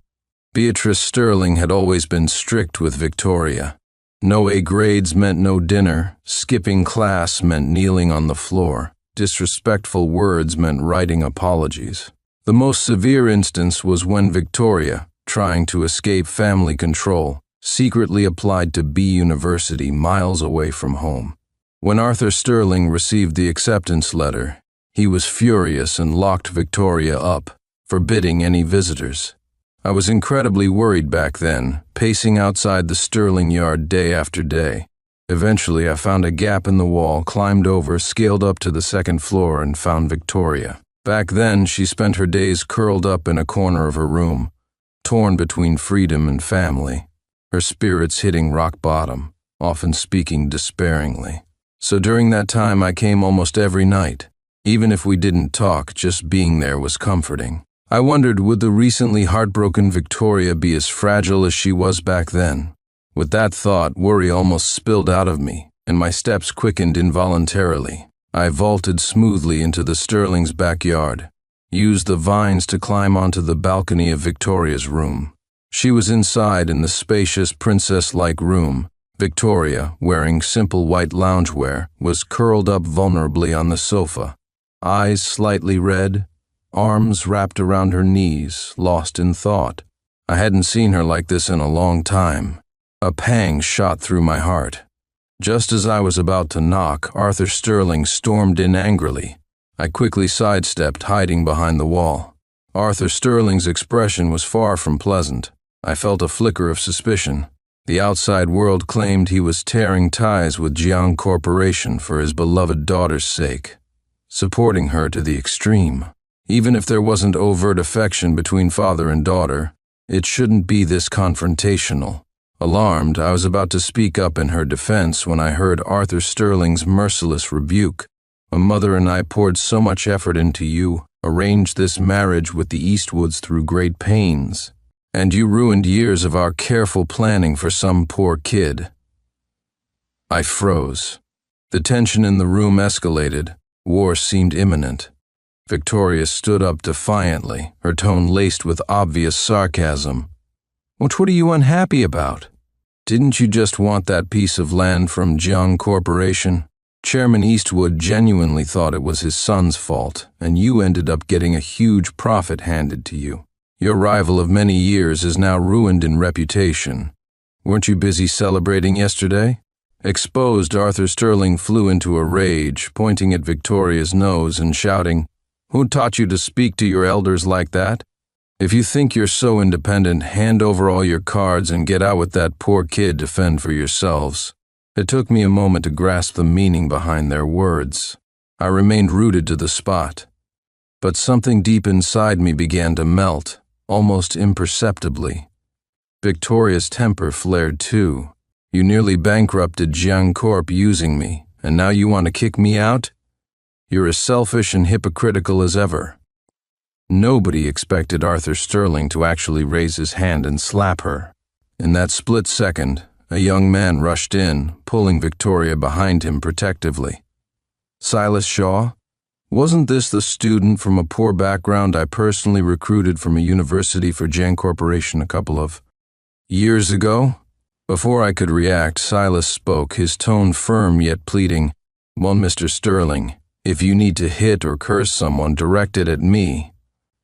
Beatrice Sterling had always been strict with Victoria. No A grades meant no dinner, skipping class meant kneeling on the floor, disrespectful words meant writing apologies. The most severe instance was when Victoria, trying to escape family control, secretly applied to B University miles away from home. When Arthur Sterling received the acceptance letter, he was furious and locked Victoria up, forbidding any visitors. I was incredibly worried back then, pacing outside the Sterling yard day after day. Eventually, I found a gap in the wall, climbed over, scaled up to the second floor, and found Victoria. Back then, she spent her days curled up in a corner of her room, torn between freedom and family, her spirits hitting rock bottom, often speaking despairingly. So during that time, I came almost every night. Even if we didn't talk, just being there was comforting. I wondered, would the recently heartbroken Victoria be as fragile as she was back then? With that thought, worry almost spilled out of me, and my steps quickened involuntarily. I vaulted smoothly into the Sterling's backyard, used the vines to climb onto the balcony of Victoria's room. She was inside in the spacious princess-like room. Victoria, wearing simple white loungewear, was curled up vulnerably on the sofa, eyes slightly red, arms wrapped around her knees, lost in thought. I hadn't seen her like this in a long time. A pang shot through my heart. Just as I was about to knock, Arthur Sterling stormed in angrily. I quickly sidestepped, hiding behind the wall. Arthur Sterling's expression was far from pleasant. I felt a flicker of suspicion. The outside world claimed he was tearing ties with Jiang Corporation for his beloved daughter's sake, supporting her to the extreme. Even if there wasn't overt affection between father and daughter, it shouldn't be this confrontational. Alarmed, I was about to speak up in her defense when I heard Arthur Sterling's merciless rebuke. "My mother and I poured so much effort into you, arranged this marriage with the Eastwoods through great pains, and you ruined years of our careful planning for some poor kid." I froze. The tension in the room escalated. War seemed imminent. Victoria stood up defiantly, her tone laced with obvious sarcasm. What are you unhappy about? Didn't you just want that piece of land from Jiang Corporation? Chairman Eastwood genuinely thought it was his son's fault, and you ended up getting a huge profit handed to you. Your rival of many years is now ruined in reputation. Weren't you busy celebrating yesterday? Exposed, Arthur Sterling flew into a rage, pointing at Victoria's nose and shouting, "Who taught you to speak to your elders like that? If you think you're so independent, hand over all your cards and get out with that poor kid to fend for yourselves." It took me a moment to grasp the meaning behind their words. I remained rooted to the spot. But something deep inside me began to melt, almost imperceptibly. Victoria's temper flared too. You nearly bankrupted Jiang Corp using me, and now you want to kick me out? You're as selfish and hypocritical as ever. Nobody expected Arthur Sterling to actually raise his hand and slap her. In that split second, a young man rushed in, pulling Victoria behind him protectively. Silas Shaw? Wasn't this the student from a poor background I personally recruited from a university for Jiang Corporation a couple of years ago? Before I could react, Silas spoke, his tone firm yet pleading. "Well, Mr. Sterling, if you need to hit or curse someone, direct it at me.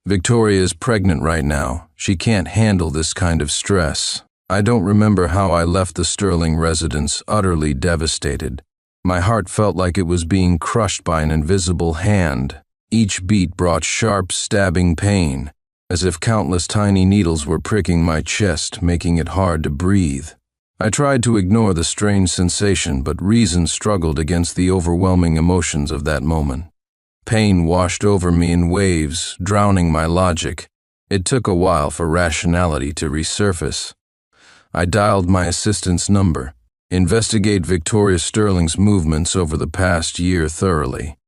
Victoria is pregnant right now. She can't handle this kind of stress." I don't remember how I left the Sterling residence utterly devastated. My heart felt like it was being crushed by an invisible hand. Each beat brought sharp, stabbing pain, as if countless tiny needles were pricking my chest, making it hard to breathe. I tried to ignore the strange sensation, but reason struggled against the overwhelming emotions of that moment. Pain washed over me in waves, drowning my logic. It took a while for rationality to resurface. I dialed my assistant's number. Investigate Victoria Sterling's movements over the past year thoroughly.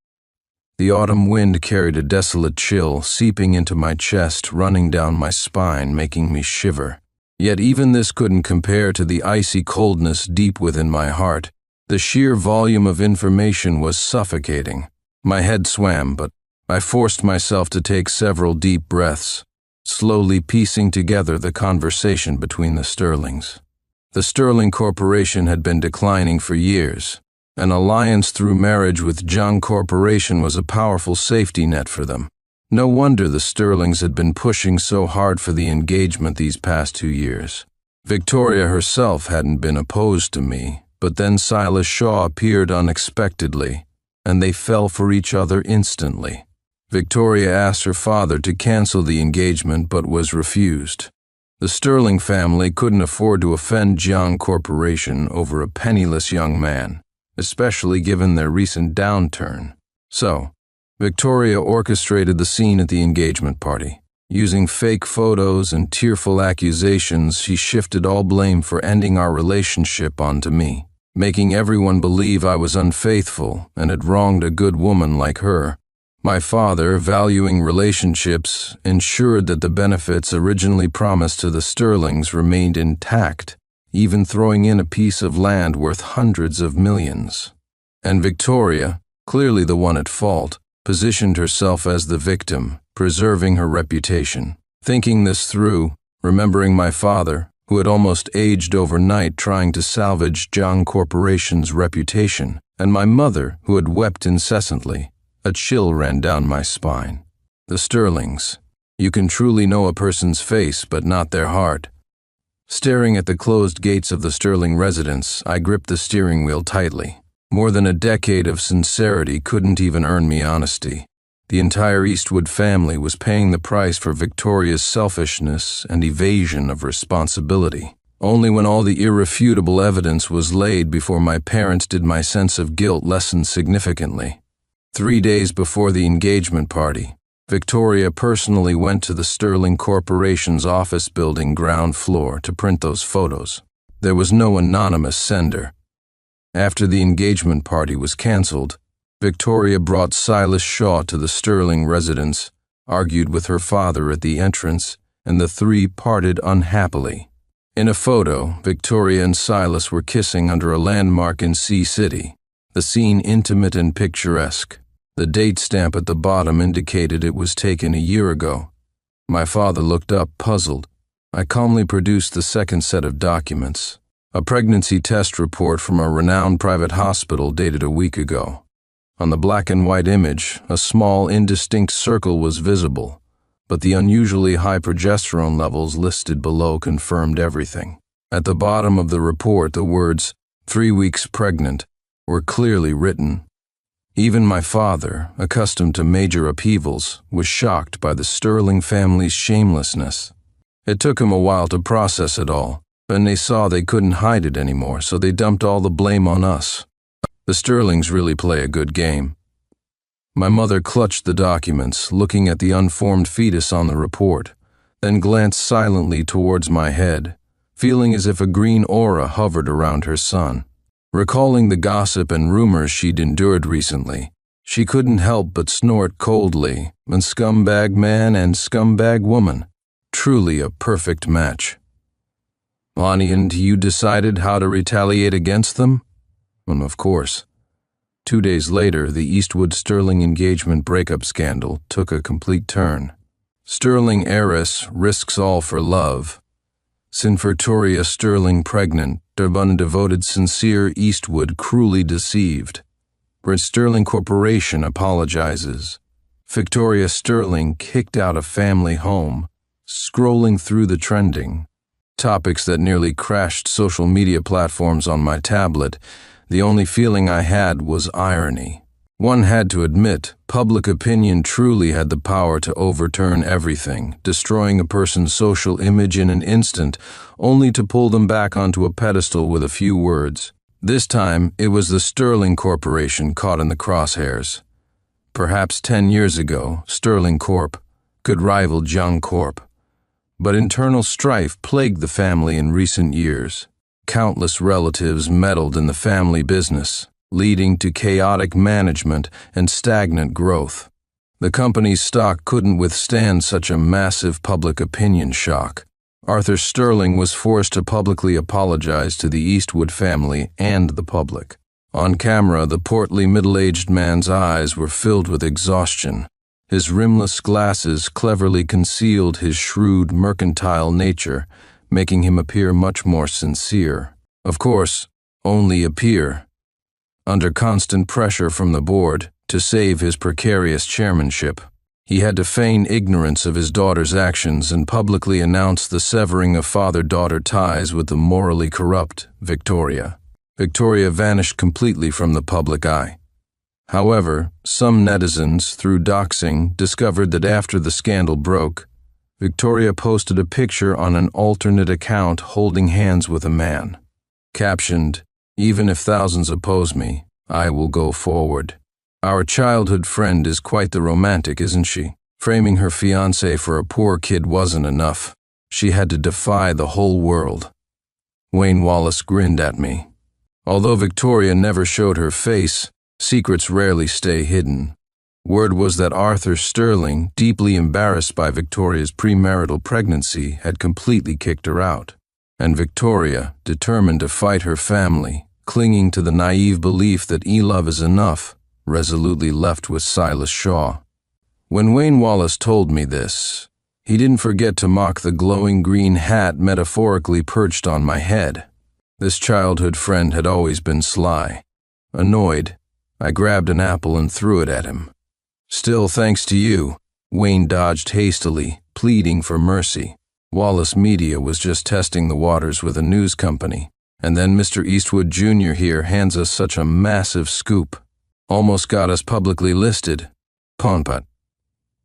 The autumn wind carried a desolate chill, seeping into my chest, running down my spine, making me shiver. Yet even this couldn't compare to the icy coldness deep within my heart. The sheer volume of information was suffocating. My head swam, but I forced myself to take several deep breaths. slowly piecing together the conversation between the Sterlings. The Sterling Corporation had been declining for years. An alliance through marriage with John Corporation was a powerful safety net for them. No wonder the Sterlings had been pushing so hard for the engagement these past 2 years. Victoria herself hadn't been opposed to me, but then Silas Shaw appeared unexpectedly, and they fell for each other instantly. Victoria asked her father to cancel the engagement but was refused. The Sterling family couldn't afford to offend John Corporation over a penniless young man, especially given their recent downturn. So, Victoria orchestrated the scene at the engagement party. Using fake photos and tearful accusations, she shifted all blame for ending our relationship onto me, making everyone believe I was unfaithful and had wronged a good woman like her. My father, valuing relationships, ensured that the benefits originally promised to the Sterlings remained intact, even throwing in a piece of land worth hundreds of millions. And Victoria, clearly the one at fault, positioned herself as the victim, preserving her reputation. Thinking this through, remembering my father, who had almost aged overnight trying to salvage John Corporation's reputation, and my mother, who had wept incessantly, a chill ran down my spine. The Sterlings. You can truly know a person's face, but not their heart. Staring at the closed gates of the Sterling residence, I gripped the steering wheel tightly. More than a decade of sincerity couldn't even earn me honesty. The entire Eastwood family was paying the price for Victoria's selfishness and evasion of responsibility. Only when all the irrefutable evidence was laid before my parents did my sense of guilt lessen significantly. 3 days before the engagement party, Victoria personally went to the Sterling Corporation's office building ground floor to print those photos. There was no anonymous sender. After the engagement party was canceled, Victoria brought Silas Shaw to the Sterling residence, argued with her father at the entrance, and the three parted unhappily. In a photo, Victoria and Silas were kissing under a landmark in Sea City, the scene intimate and picturesque. The date stamp at the bottom indicated it was taken a year ago. My father looked up, puzzled. I calmly produced the second set of documents, a pregnancy test report from a renowned private hospital dated a week ago. On the black and white image, a small, indistinct circle was visible, but the unusually high progesterone levels listed below confirmed everything. At the bottom of the report, the words, 3 weeks pregnant, were clearly written. Even my father, accustomed to major upheavals, was shocked by the Sterling family's shamelessness. It took him a while to process it all, and they saw they couldn't hide it anymore, so they dumped all the blame on us. The Sterlings really play a good game. My mother clutched the documents, looking at the unformed fetus on the report, then glanced silently towards my head, feeling as if a green aura hovered around her son. Recalling the gossip and rumors she'd endured recently, she couldn't help but snort coldly, and scumbag man and scumbag woman. Truly a perfect match. Lonnie, and you decided how to retaliate against them? Of course. 2 days later, the Eastwood Sterling engagement breakup scandal took a complete turn. Sterling heiress risks all for love. Sinfertoria Sterling pregnant, Durban devoted sincere Eastwood cruelly deceived. Sterling Corporation apologizes. Victoria Sterling kicked out of family home. Scrolling through the trending topics that nearly crashed social media platforms on my tablet, the only feeling I had was irony. One had to admit, public opinion truly had the power to overturn everything, destroying a person's social image in an instant, only to pull them back onto a pedestal with a few words. This time, it was the Sterling Corporation caught in the crosshairs. Perhaps 10 years ago, Sterling Corp. could rival John Corp. But internal strife plagued the family in recent years. Countless relatives meddled in the family business, leading to chaotic management and stagnant growth. The company's stock couldn't withstand such a massive public opinion shock. Arthur Sterling was forced to publicly apologize to the Eastwood family and the public. On camera, the portly middle-aged man's eyes were filled with exhaustion. His rimless glasses cleverly concealed his shrewd, mercantile nature, making him appear much more sincere. Of course, only appear. Under constant pressure from the board to save his precarious chairmanship, he had to feign ignorance of his daughter's actions and publicly announce the severing of father-daughter ties with the morally corrupt Victoria. Victoria vanished completely from the public eye. However, some netizens, through doxing, discovered that after the scandal broke, Victoria posted a picture on an alternate account holding hands with a man. Captioned, "Even if thousands oppose me, I will go forward." Our childhood friend is quite the romantic, isn't she? Framing her fiancé for a poor kid wasn't enough. She had to defy the whole world. Wayne Wallace grinned at me. Although Victoria never showed her face, secrets rarely stay hidden. Word was that Arthur Sterling, deeply embarrassed by Victoria's premarital pregnancy, had completely kicked her out. And Victoria, determined to fight her family, clinging to the naive belief that love is enough, resolutely left with Silas Shaw. When Wayne Wallace told me this, he didn't forget to mock the glowing green hat metaphorically perched on my head. This childhood friend had always been sly. Annoyed, I grabbed an apple and threw it at him. "Still thanks to you," Wayne dodged hastily, pleading for mercy. "Wallace Media was just testing the waters with a news company, and then Mr. Eastwood Jr. here hands us such a massive scoop. Almost got us publicly listed. Ponput.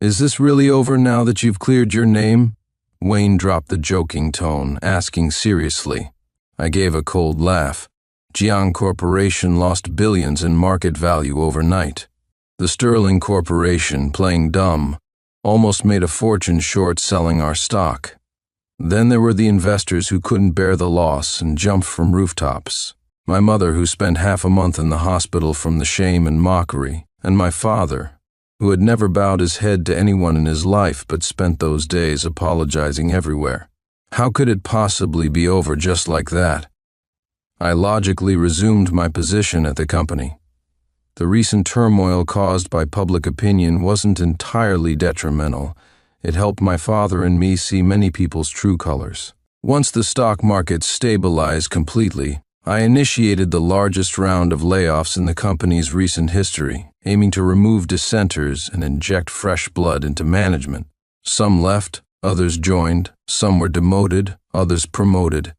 Is this really over now that you've cleared your name?" Wayne dropped the joking tone, asking seriously. I gave a cold laugh. Jiang Corporation lost billions in market value overnight. The Sterling Corporation, playing dumb, almost made a fortune short selling our stock. Then there were the investors who couldn't bear the loss and jumped from rooftops. My mother, who spent half a month in the hospital from the shame and mockery, and my father, who had never bowed his head to anyone in his life but spent those days apologizing everywhere. How could it possibly be over just like that? I logically resumed my position at the company. The recent turmoil caused by public opinion wasn't entirely detrimental. It helped my father and me see many people's true colors. Once the stock market stabilized completely, I initiated the largest round of layoffs in the company's recent history, aiming to remove dissenters and inject fresh blood into management. Some left, others joined, some were demoted, others promoted.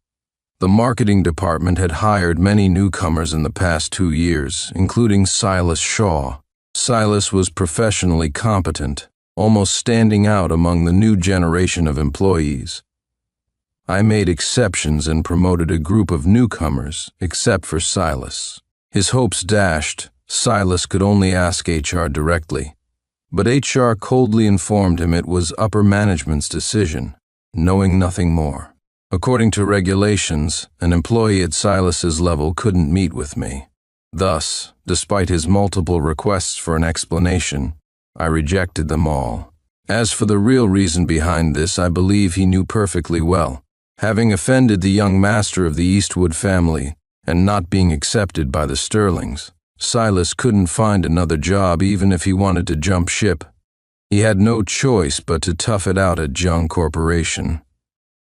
The marketing department had hired many newcomers in the past 2 years, including Silas Shaw. Silas was professionally competent, almost standing out among the new generation of employees. I made exceptions and promoted a group of newcomers, except for Silas. His hopes dashed, Silas could only ask HR directly. But HR coldly informed him it was upper management's decision, knowing nothing more. According to regulations, an employee at Silas's level couldn't meet with me. Thus, despite his multiple requests for an explanation, I rejected them all. As for the real reason behind this, I believe he knew perfectly well. Having offended the young master of the Eastwood family and not being accepted by the Sterlings, Silas couldn't find another job even if he wanted to jump ship. He had no choice but to tough it out at Jiang Corporation.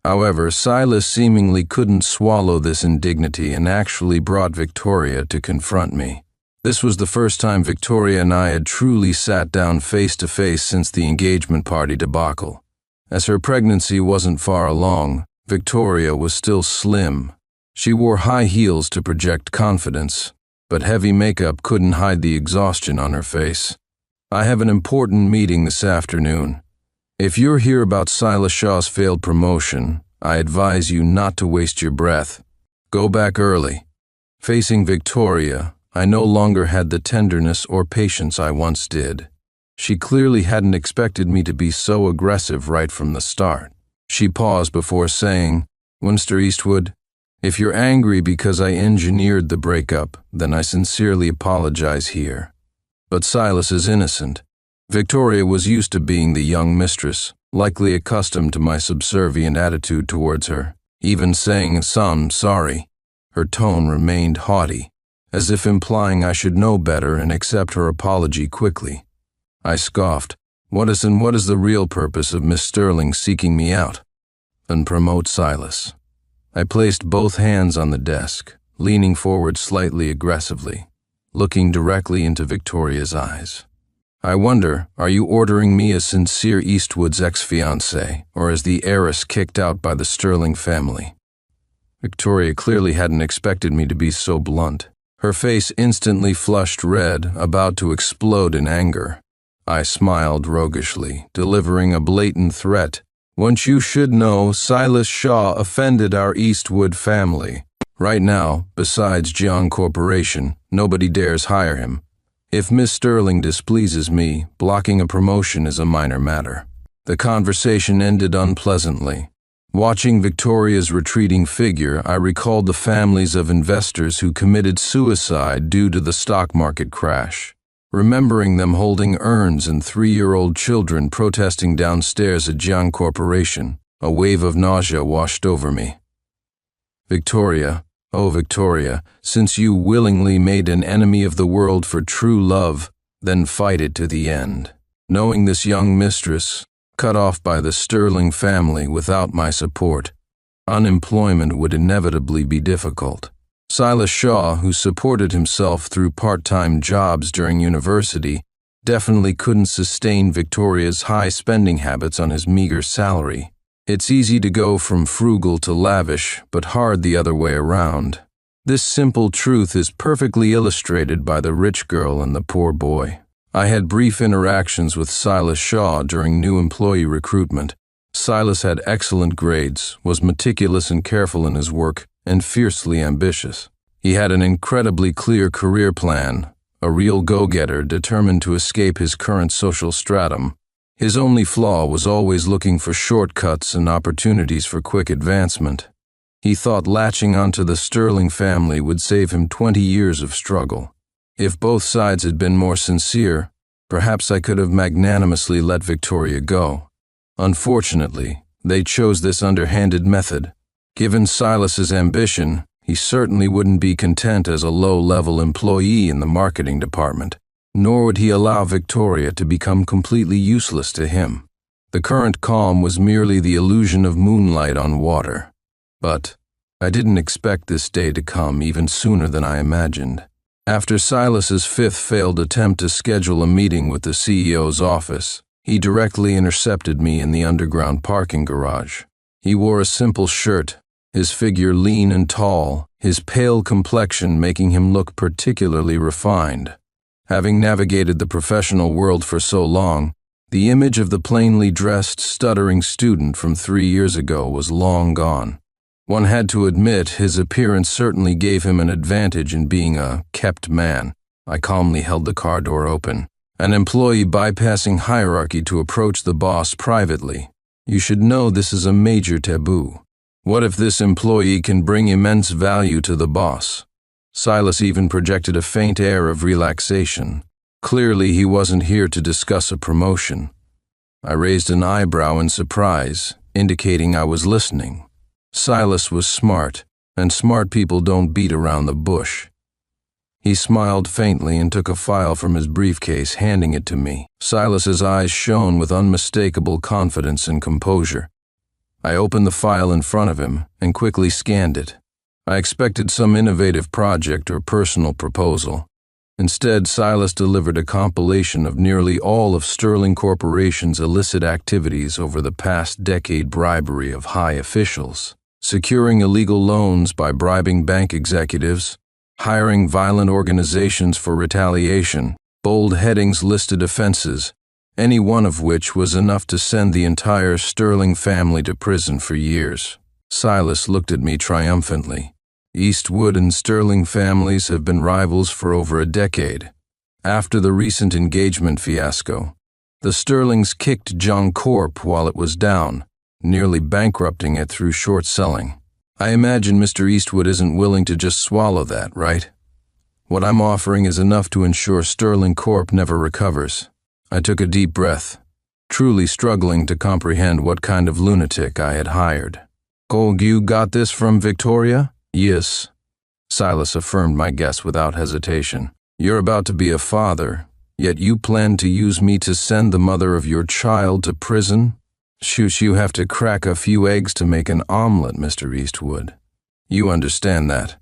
However, Silas seemingly couldn't swallow this indignity and actually brought Victoria to confront me. This was the first time Victoria and I had truly sat down face to face since the engagement party debacle. As her pregnancy wasn't far along, Victoria was still slim. She wore high heels to project confidence, but heavy makeup couldn't hide the exhaustion on her face. "I have an important meeting this afternoon. If you're here about Silas Shaw's failed promotion, I advise you not to waste your breath. Go back early." Facing Victoria, I no longer had the tenderness or patience I once did. She clearly hadn't expected me to be so aggressive right from the start. She paused before saying, "Mr. Eastwood, if you're angry because I engineered the breakup, then I sincerely apologize here. But Silas is innocent." Victoria was used to being the young mistress, likely accustomed to my subservient attitude towards her. Even saying "I'm sorry," her tone remained haughty, as if implying I should know better and accept her apology quickly. I scoffed. What is the real purpose of Miss Sterling seeking me out? And promote Silas. I placed both hands on the desk, leaning forward slightly aggressively, looking directly into Victoria's eyes. I wonder, are you ordering me as Sincere Eastwood's ex-fiancé, or as the heiress kicked out by the Sterling family? Victoria clearly hadn't expected me to be so blunt. Her face instantly flushed red, about to explode in anger. I smiled roguishly, delivering a blatant threat. Once you should know, Silas Shaw offended our Eastwood family. Right now, besides Jiang Corporation, nobody dares hire him. If Miss Sterling displeases me, blocking a promotion is a minor matter. The conversation ended unpleasantly. Watching Victoria's retreating figure, I recalled the families of investors who committed suicide due to the stock market crash. Remembering them holding urns and 3-year-old children protesting downstairs at Jiang Corporation, a wave of nausea washed over me. Victoria, oh Victoria, since you willingly made an enemy of the world for true love, then fight it to the end. Knowing this young mistress, cut off by the Sterling family without my support, unemployment would inevitably be difficult. Silas Shaw, who supported himself through part-time jobs during university, definitely couldn't sustain Victoria's high spending habits on his meager salary. It's easy to go from frugal to lavish, but hard the other way around. This simple truth is perfectly illustrated by the rich girl and the poor boy. I had brief interactions with Silas Shaw during new employee recruitment. Silas had excellent grades, was meticulous and careful in his work, and fiercely ambitious. He had an incredibly clear career plan, a real go-getter determined to escape his current social stratum. His only flaw was always looking for shortcuts and opportunities for quick advancement. He thought latching onto the Sterling family would save him 20 years of struggle. If both sides had been more sincere, perhaps I could have magnanimously let Victoria go. Unfortunately, they chose this underhanded method. Given Silas's ambition, he certainly wouldn't be content as a low-level employee in the marketing department, nor would he allow Victoria to become completely useless to him. The current calm was merely the illusion of moonlight on water. But I didn't expect this day to come even sooner than I imagined. After Silas's 5th failed attempt to schedule a meeting with the CEO's office, he directly intercepted me in the underground parking garage. He wore a simple shirt, his figure lean and tall, his pale complexion making him look particularly refined. Having navigated the professional world for so long, the image of the plainly dressed, stuttering student from 3 years ago was long gone. One had to admit his appearance certainly gave him an advantage in being a kept man. I calmly held the car door open. An employee bypassing hierarchy to approach the boss privately. You should know this is a major taboo. What if this employee can bring immense value to the boss? Silas even projected a faint air of relaxation. Clearly, he wasn't here to discuss a promotion. I raised an eyebrow in surprise, indicating I was listening. Silas was smart, and smart people don't beat around the bush. He smiled faintly and took a file from his briefcase, handing it to me. Silas's eyes shone with unmistakable confidence and composure. I opened the file in front of him and quickly scanned it. I expected some innovative project or personal proposal. Instead, Silas delivered a compilation of nearly all of Sterling Corporation's illicit activities over the past decade: bribery of high officials, securing illegal loans by bribing bank executives, hiring violent organizations for retaliation. Bold headings listed offenses, any one of which was enough to send the entire Sterling family to prison for years. Silas looked at me triumphantly. Eastwood and Sterling families have been rivals for over a decade. After the recent engagement fiasco, the Sterlings kicked Jiang Corp while it was down, nearly bankrupting it through short selling. I imagine Mr. Eastwood isn't willing to just swallow that, right? What I'm offering is enough to ensure Sterling Corp never recovers. I took a deep breath, truly struggling to comprehend what kind of lunatic I had hired. "Oh, you got this from Victoria?" "Yes," Silas affirmed my guess without hesitation. "You're about to be a father. Yet you plan to use me to send the mother of your child to prison? Shush, you have to crack a few eggs to make an omelet, Mr. Eastwood. You understand that.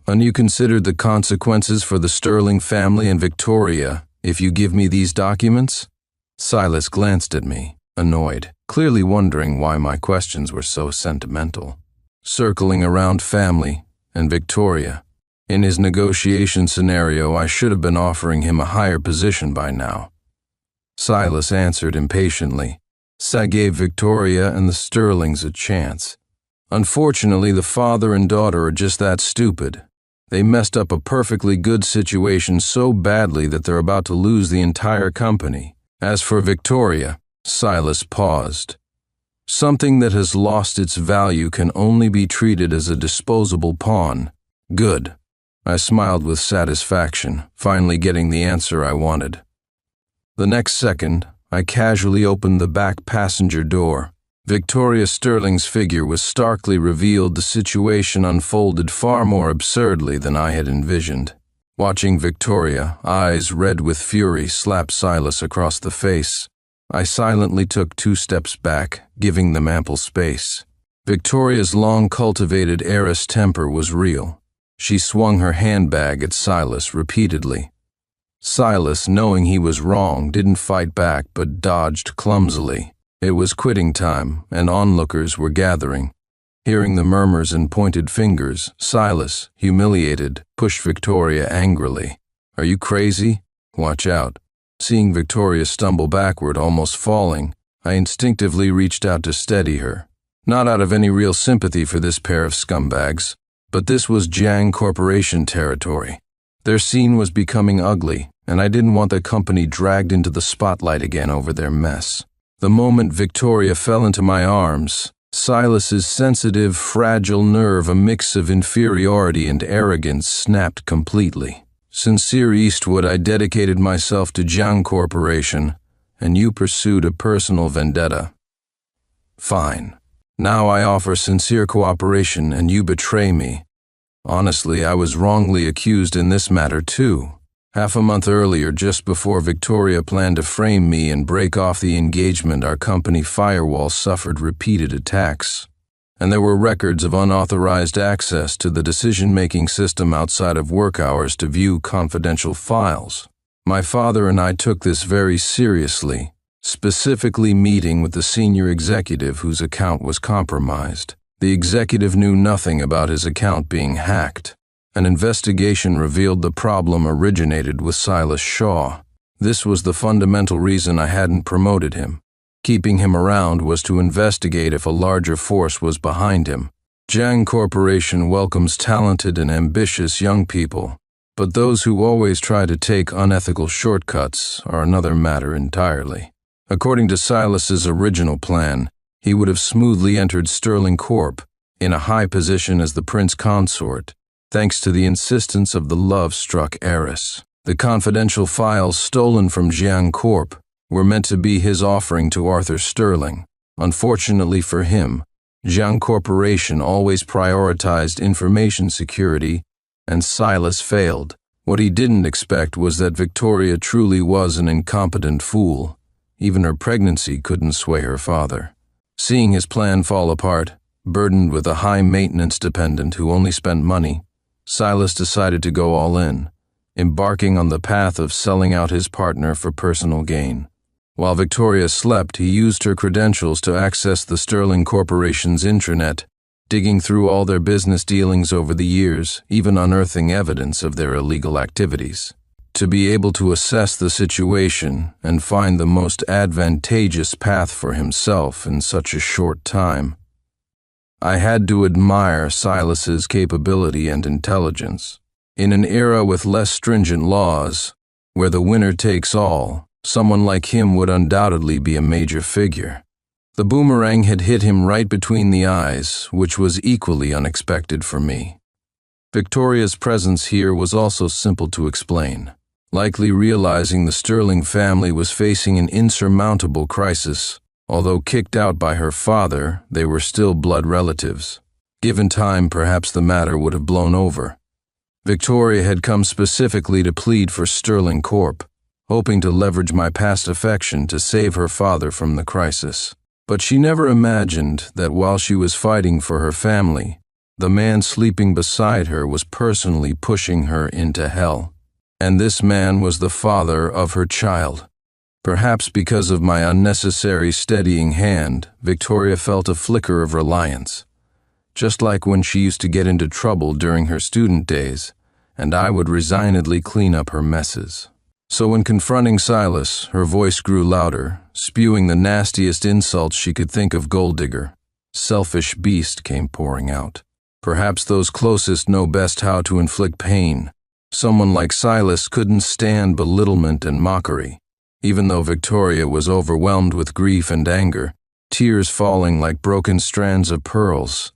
And you considered the consequences for the Sterling family and Victoria if you give me these documents? Silas glanced at me, annoyed, clearly wondering why my questions were so sentimental. Circling around family and Victoria. In his negotiation scenario, I should have been offering him a higher position by now. Silas answered impatiently. I gave Victoria and the Sterlings a chance. Unfortunately, the father and daughter are just that stupid. They messed up a perfectly good situation so badly that they're about to lose the entire company. As for Victoria, Silas paused. Something that has lost its value can only be treated as a disposable pawn. Good. I smiled with satisfaction, finally getting the answer I wanted. The next second, I casually opened the back passenger door. Victoria Sterling's figure was starkly revealed. The situation unfolded far more absurdly than I had envisioned. Watching Victoria, eyes red with fury, slap Silas across the face, I silently took 2 steps back, giving them ample space. Victoria's long-cultivated heiress temper was real. She swung her handbag at Silas repeatedly. Silas, knowing he was wrong, didn't fight back but dodged clumsily. It was quitting time, and onlookers were gathering. Hearing the murmurs and pointed fingers, Silas, humiliated, pushed Victoria angrily. Are you crazy? Watch out. Seeing Victoria stumble backward, almost falling, I instinctively reached out to steady her. Not out of any real sympathy for this pair of scumbags, but this was Jiang Corporation territory. Their scene was becoming ugly, and I didn't want the company dragged into the spotlight again over their mess. The moment Victoria fell into my arms, Silas's sensitive, fragile nerve, a mix of inferiority and arrogance, snapped completely. Sincere Eastwood, I dedicated myself to Jiang Corporation, and you pursued a personal vendetta. Fine. Now I offer sincere cooperation and you betray me. Honestly, I was wrongly accused in this matter too. Half a month earlier, just before Victoria planned to frame me and break off the engagement, our company firewall suffered repeated attacks. And there were records of unauthorized access to the decision-making system outside of work hours to view confidential files. My father and I took this very seriously, specifically meeting with the senior executive whose account was compromised. The executive knew nothing about his account being hacked. An investigation revealed the problem originated with Silas Shaw. This was the fundamental reason I hadn't promoted him. Keeping him around was to investigate if a larger force was behind him. Jiang Corporation welcomes talented and ambitious young people, but those who always try to take unethical shortcuts are another matter entirely. According to Silas's original plan, he would have smoothly entered Sterling Corp. In a high position as the prince consort, thanks to the insistence of the love-struck heiress. The confidential files stolen from Jiang Corp. Were meant to be his offering to Arthur Sterling. Unfortunately for him, Jiang Corporation always prioritized information security, and Silas failed. What he didn't expect was that Victoria truly was an incompetent fool. Even her pregnancy couldn't sway her father. Seeing his plan fall apart, burdened with a high-maintenance dependent who only spent money, Silas decided to go all in, embarking on the path of selling out his partner for personal gain. While Victoria slept, he used her credentials to access the Sterling Corporation's intranet, digging through all their business dealings over the years, even unearthing evidence of their illegal activities. To be able to assess the situation and find the most advantageous path for himself in such a short time, I had to admire Silas's capability and intelligence. In an era with less stringent laws, where the winner takes all, someone like him would undoubtedly be a major figure. The boomerang had hit him right between the eyes, which was equally unexpected for me. Victoria's presence here was also simple to explain. Likely realizing the Sterling family was facing an insurmountable crisis, although kicked out by her father, they were still blood relatives. Given time, perhaps the matter would have blown over. Victoria had come specifically to plead for Sterling Corp. hoping to leverage my past affection to save her father from the crisis. But she never imagined that while she was fighting for her family, the man sleeping beside her was personally pushing her into hell. And this man was the father of her child. Perhaps because of my unnecessary steadying hand, Victoria felt a flicker of reliance. Just like when she used to get into trouble during her student days, and I would resignedly clean up her messes. So when confronting Silas, her voice grew louder, spewing the nastiest insults she could think of. Gold digger, selfish beast came pouring out. Perhaps those closest know best how to inflict pain. Someone like Silas couldn't stand belittlement and mockery. Even though Victoria was overwhelmed with grief and anger, tears falling like broken strands of pearls,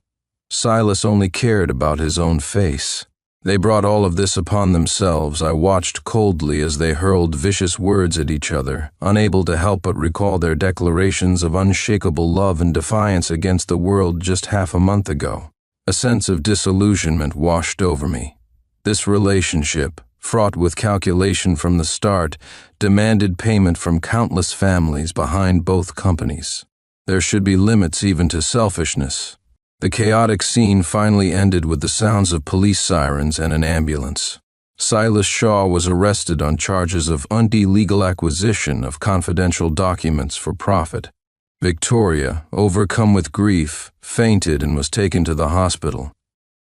Silas only cared about his own face. They brought all of this upon themselves. I watched coldly as they hurled vicious words at each other, unable to help but recall their declarations of unshakable love and defiance against the world just half a month ago. A sense of disillusionment washed over me. This relationship, fraught with calculation from the start, demanded payment from countless families behind both companies. There should be limits even to selfishness. The chaotic scene finally ended with the sounds of police sirens and an ambulance. Silas Shaw was arrested on charges of illegal acquisition of confidential documents for profit. Victoria, overcome with grief, fainted and was taken to the hospital.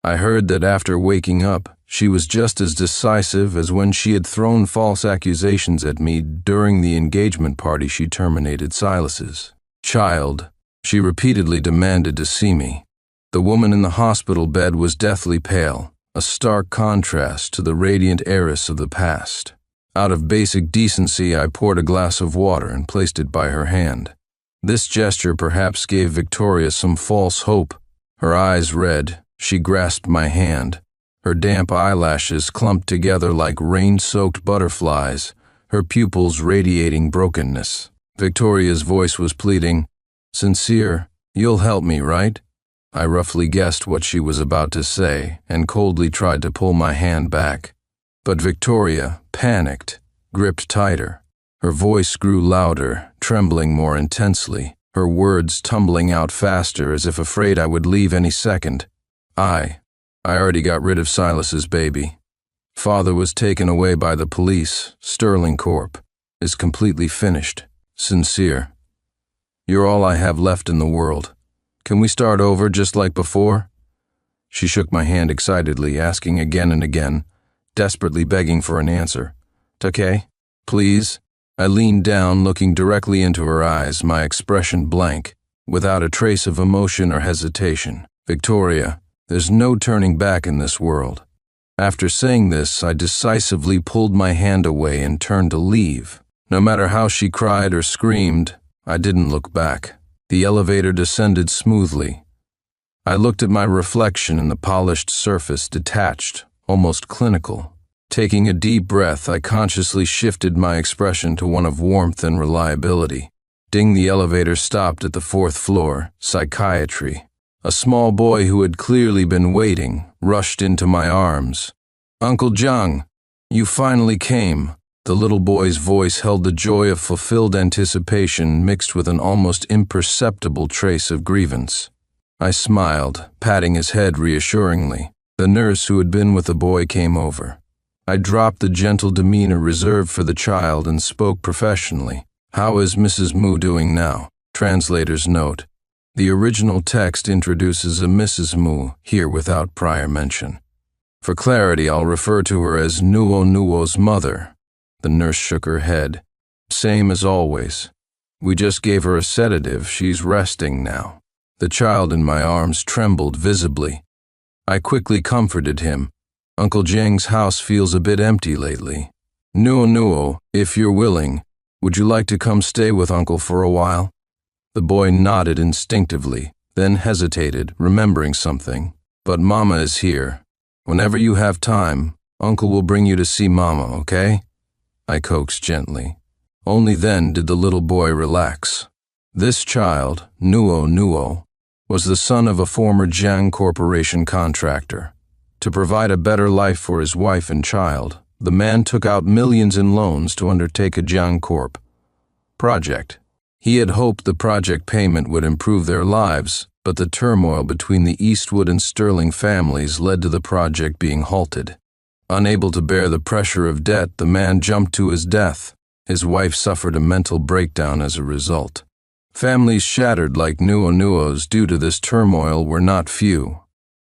I heard that after waking up, she was just as decisive as when she had thrown false accusations at me during the engagement party she terminated Silas's. Child, she repeatedly demanded to see me. The woman in the hospital bed was deathly pale, a stark contrast to the radiant heiress of the past. Out of basic decency, I poured a glass of water and placed it by her hand. This gesture perhaps gave Victoria some false hope. Her eyes red, she grasped my hand. Her damp eyelashes clumped together like rain-soaked butterflies, her pupils radiating brokenness. Victoria's voice was pleading, "Sincere, you'll help me, right?" I roughly guessed what she was about to say and coldly tried to pull my hand back. But Victoria, panicked, gripped tighter. Her voice grew louder, trembling more intensely, her words tumbling out faster as if afraid I would leave any second. I already got rid of Silas's baby. Father was taken away by the police. Sterling Corp. is completely finished. Sincere. You're all I have left in the world. Can we start over just like before? She shook my hand excitedly, asking again and again, desperately begging for an answer. "Okay, please?" I leaned down, looking directly into her eyes, my expression blank, without a trace of emotion or hesitation. "Victoria, there's no turning back in this world." After saying this, I decisively pulled my hand away and turned to leave. No matter how she cried or screamed, I didn't look back. The elevator descended smoothly. I looked at my reflection in the polished surface, detached, almost clinical. Taking a deep breath, I consciously shifted my expression to one of warmth and reliability. Ding, the elevator stopped at the 4th floor, psychiatry. A small boy who had clearly been waiting rushed into my arms. "Uncle Jung, you finally came." The little boy's voice held the joy of fulfilled anticipation mixed with an almost imperceptible trace of grievance. I smiled, patting his head reassuringly. The nurse who had been with the boy came over. I dropped the gentle demeanor reserved for the child and spoke professionally. "How is Mrs. Mu doing now?" Translator's note. The original text introduces a Mrs. Mu here without prior mention. For clarity, I'll refer to her as Nuo's mother. The nurse shook her head. "Same as always. We just gave her a sedative. She's resting now." The child in my arms trembled visibly. I quickly comforted him. "Uncle Jang's house feels a bit empty lately. Nuo, if you're willing, would you like to come stay with Uncle for a while?" The boy nodded instinctively, then hesitated, remembering something. "But Mama is here. Whenever you have time, Uncle will bring you to see Mama, okay?" I coaxed gently. Only then did the little boy relax. This child, Nuo, was the son of a former Jiang Corporation contractor. To provide a better life for his wife and child, the man took out millions in loans to undertake a Jiang Corp project. He had hoped the project payment would improve their lives, but the turmoil between the Eastwood and Sterling families led to the project being halted. Unable to bear the pressure of debt, the man jumped to his death. His wife suffered a mental breakdown as a result. Families shattered like Nuonuos due to this turmoil were not few.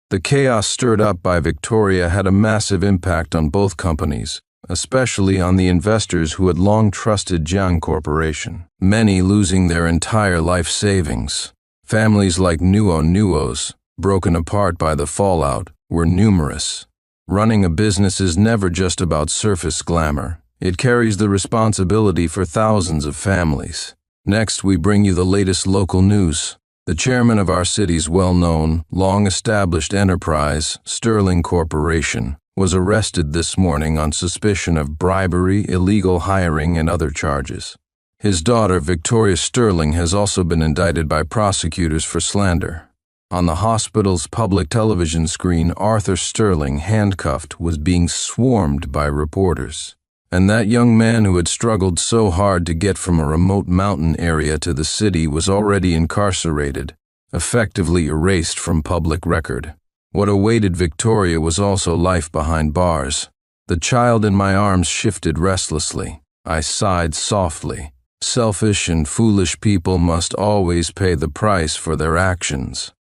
The chaos stirred up by Victoria had a massive impact on both companies, especially on the investors who had long trusted Jiang Corporation, many losing their entire life savings. Families like Nuonuos, broken apart by the fallout, were numerous. Running a business is never just about surface glamour. It carries the responsibility for thousands of families. Next, we bring you the latest local news. The chairman of our city's well-known, long-established enterprise, Sterling Corporation, was arrested this morning on suspicion of bribery, illegal hiring, and other charges. His daughter, Victoria Sterling, has also been indicted by prosecutors for slander. On the hospital's public television screen, Arthur Sterling, handcuffed, was being swarmed by reporters. And that young man who had struggled so hard to get from a remote mountain area to the city was already incarcerated, effectively erased from public record. What awaited Victoria was also life behind bars. The child in my arms shifted restlessly. I sighed softly. Selfish and foolish people must always pay the price for their actions.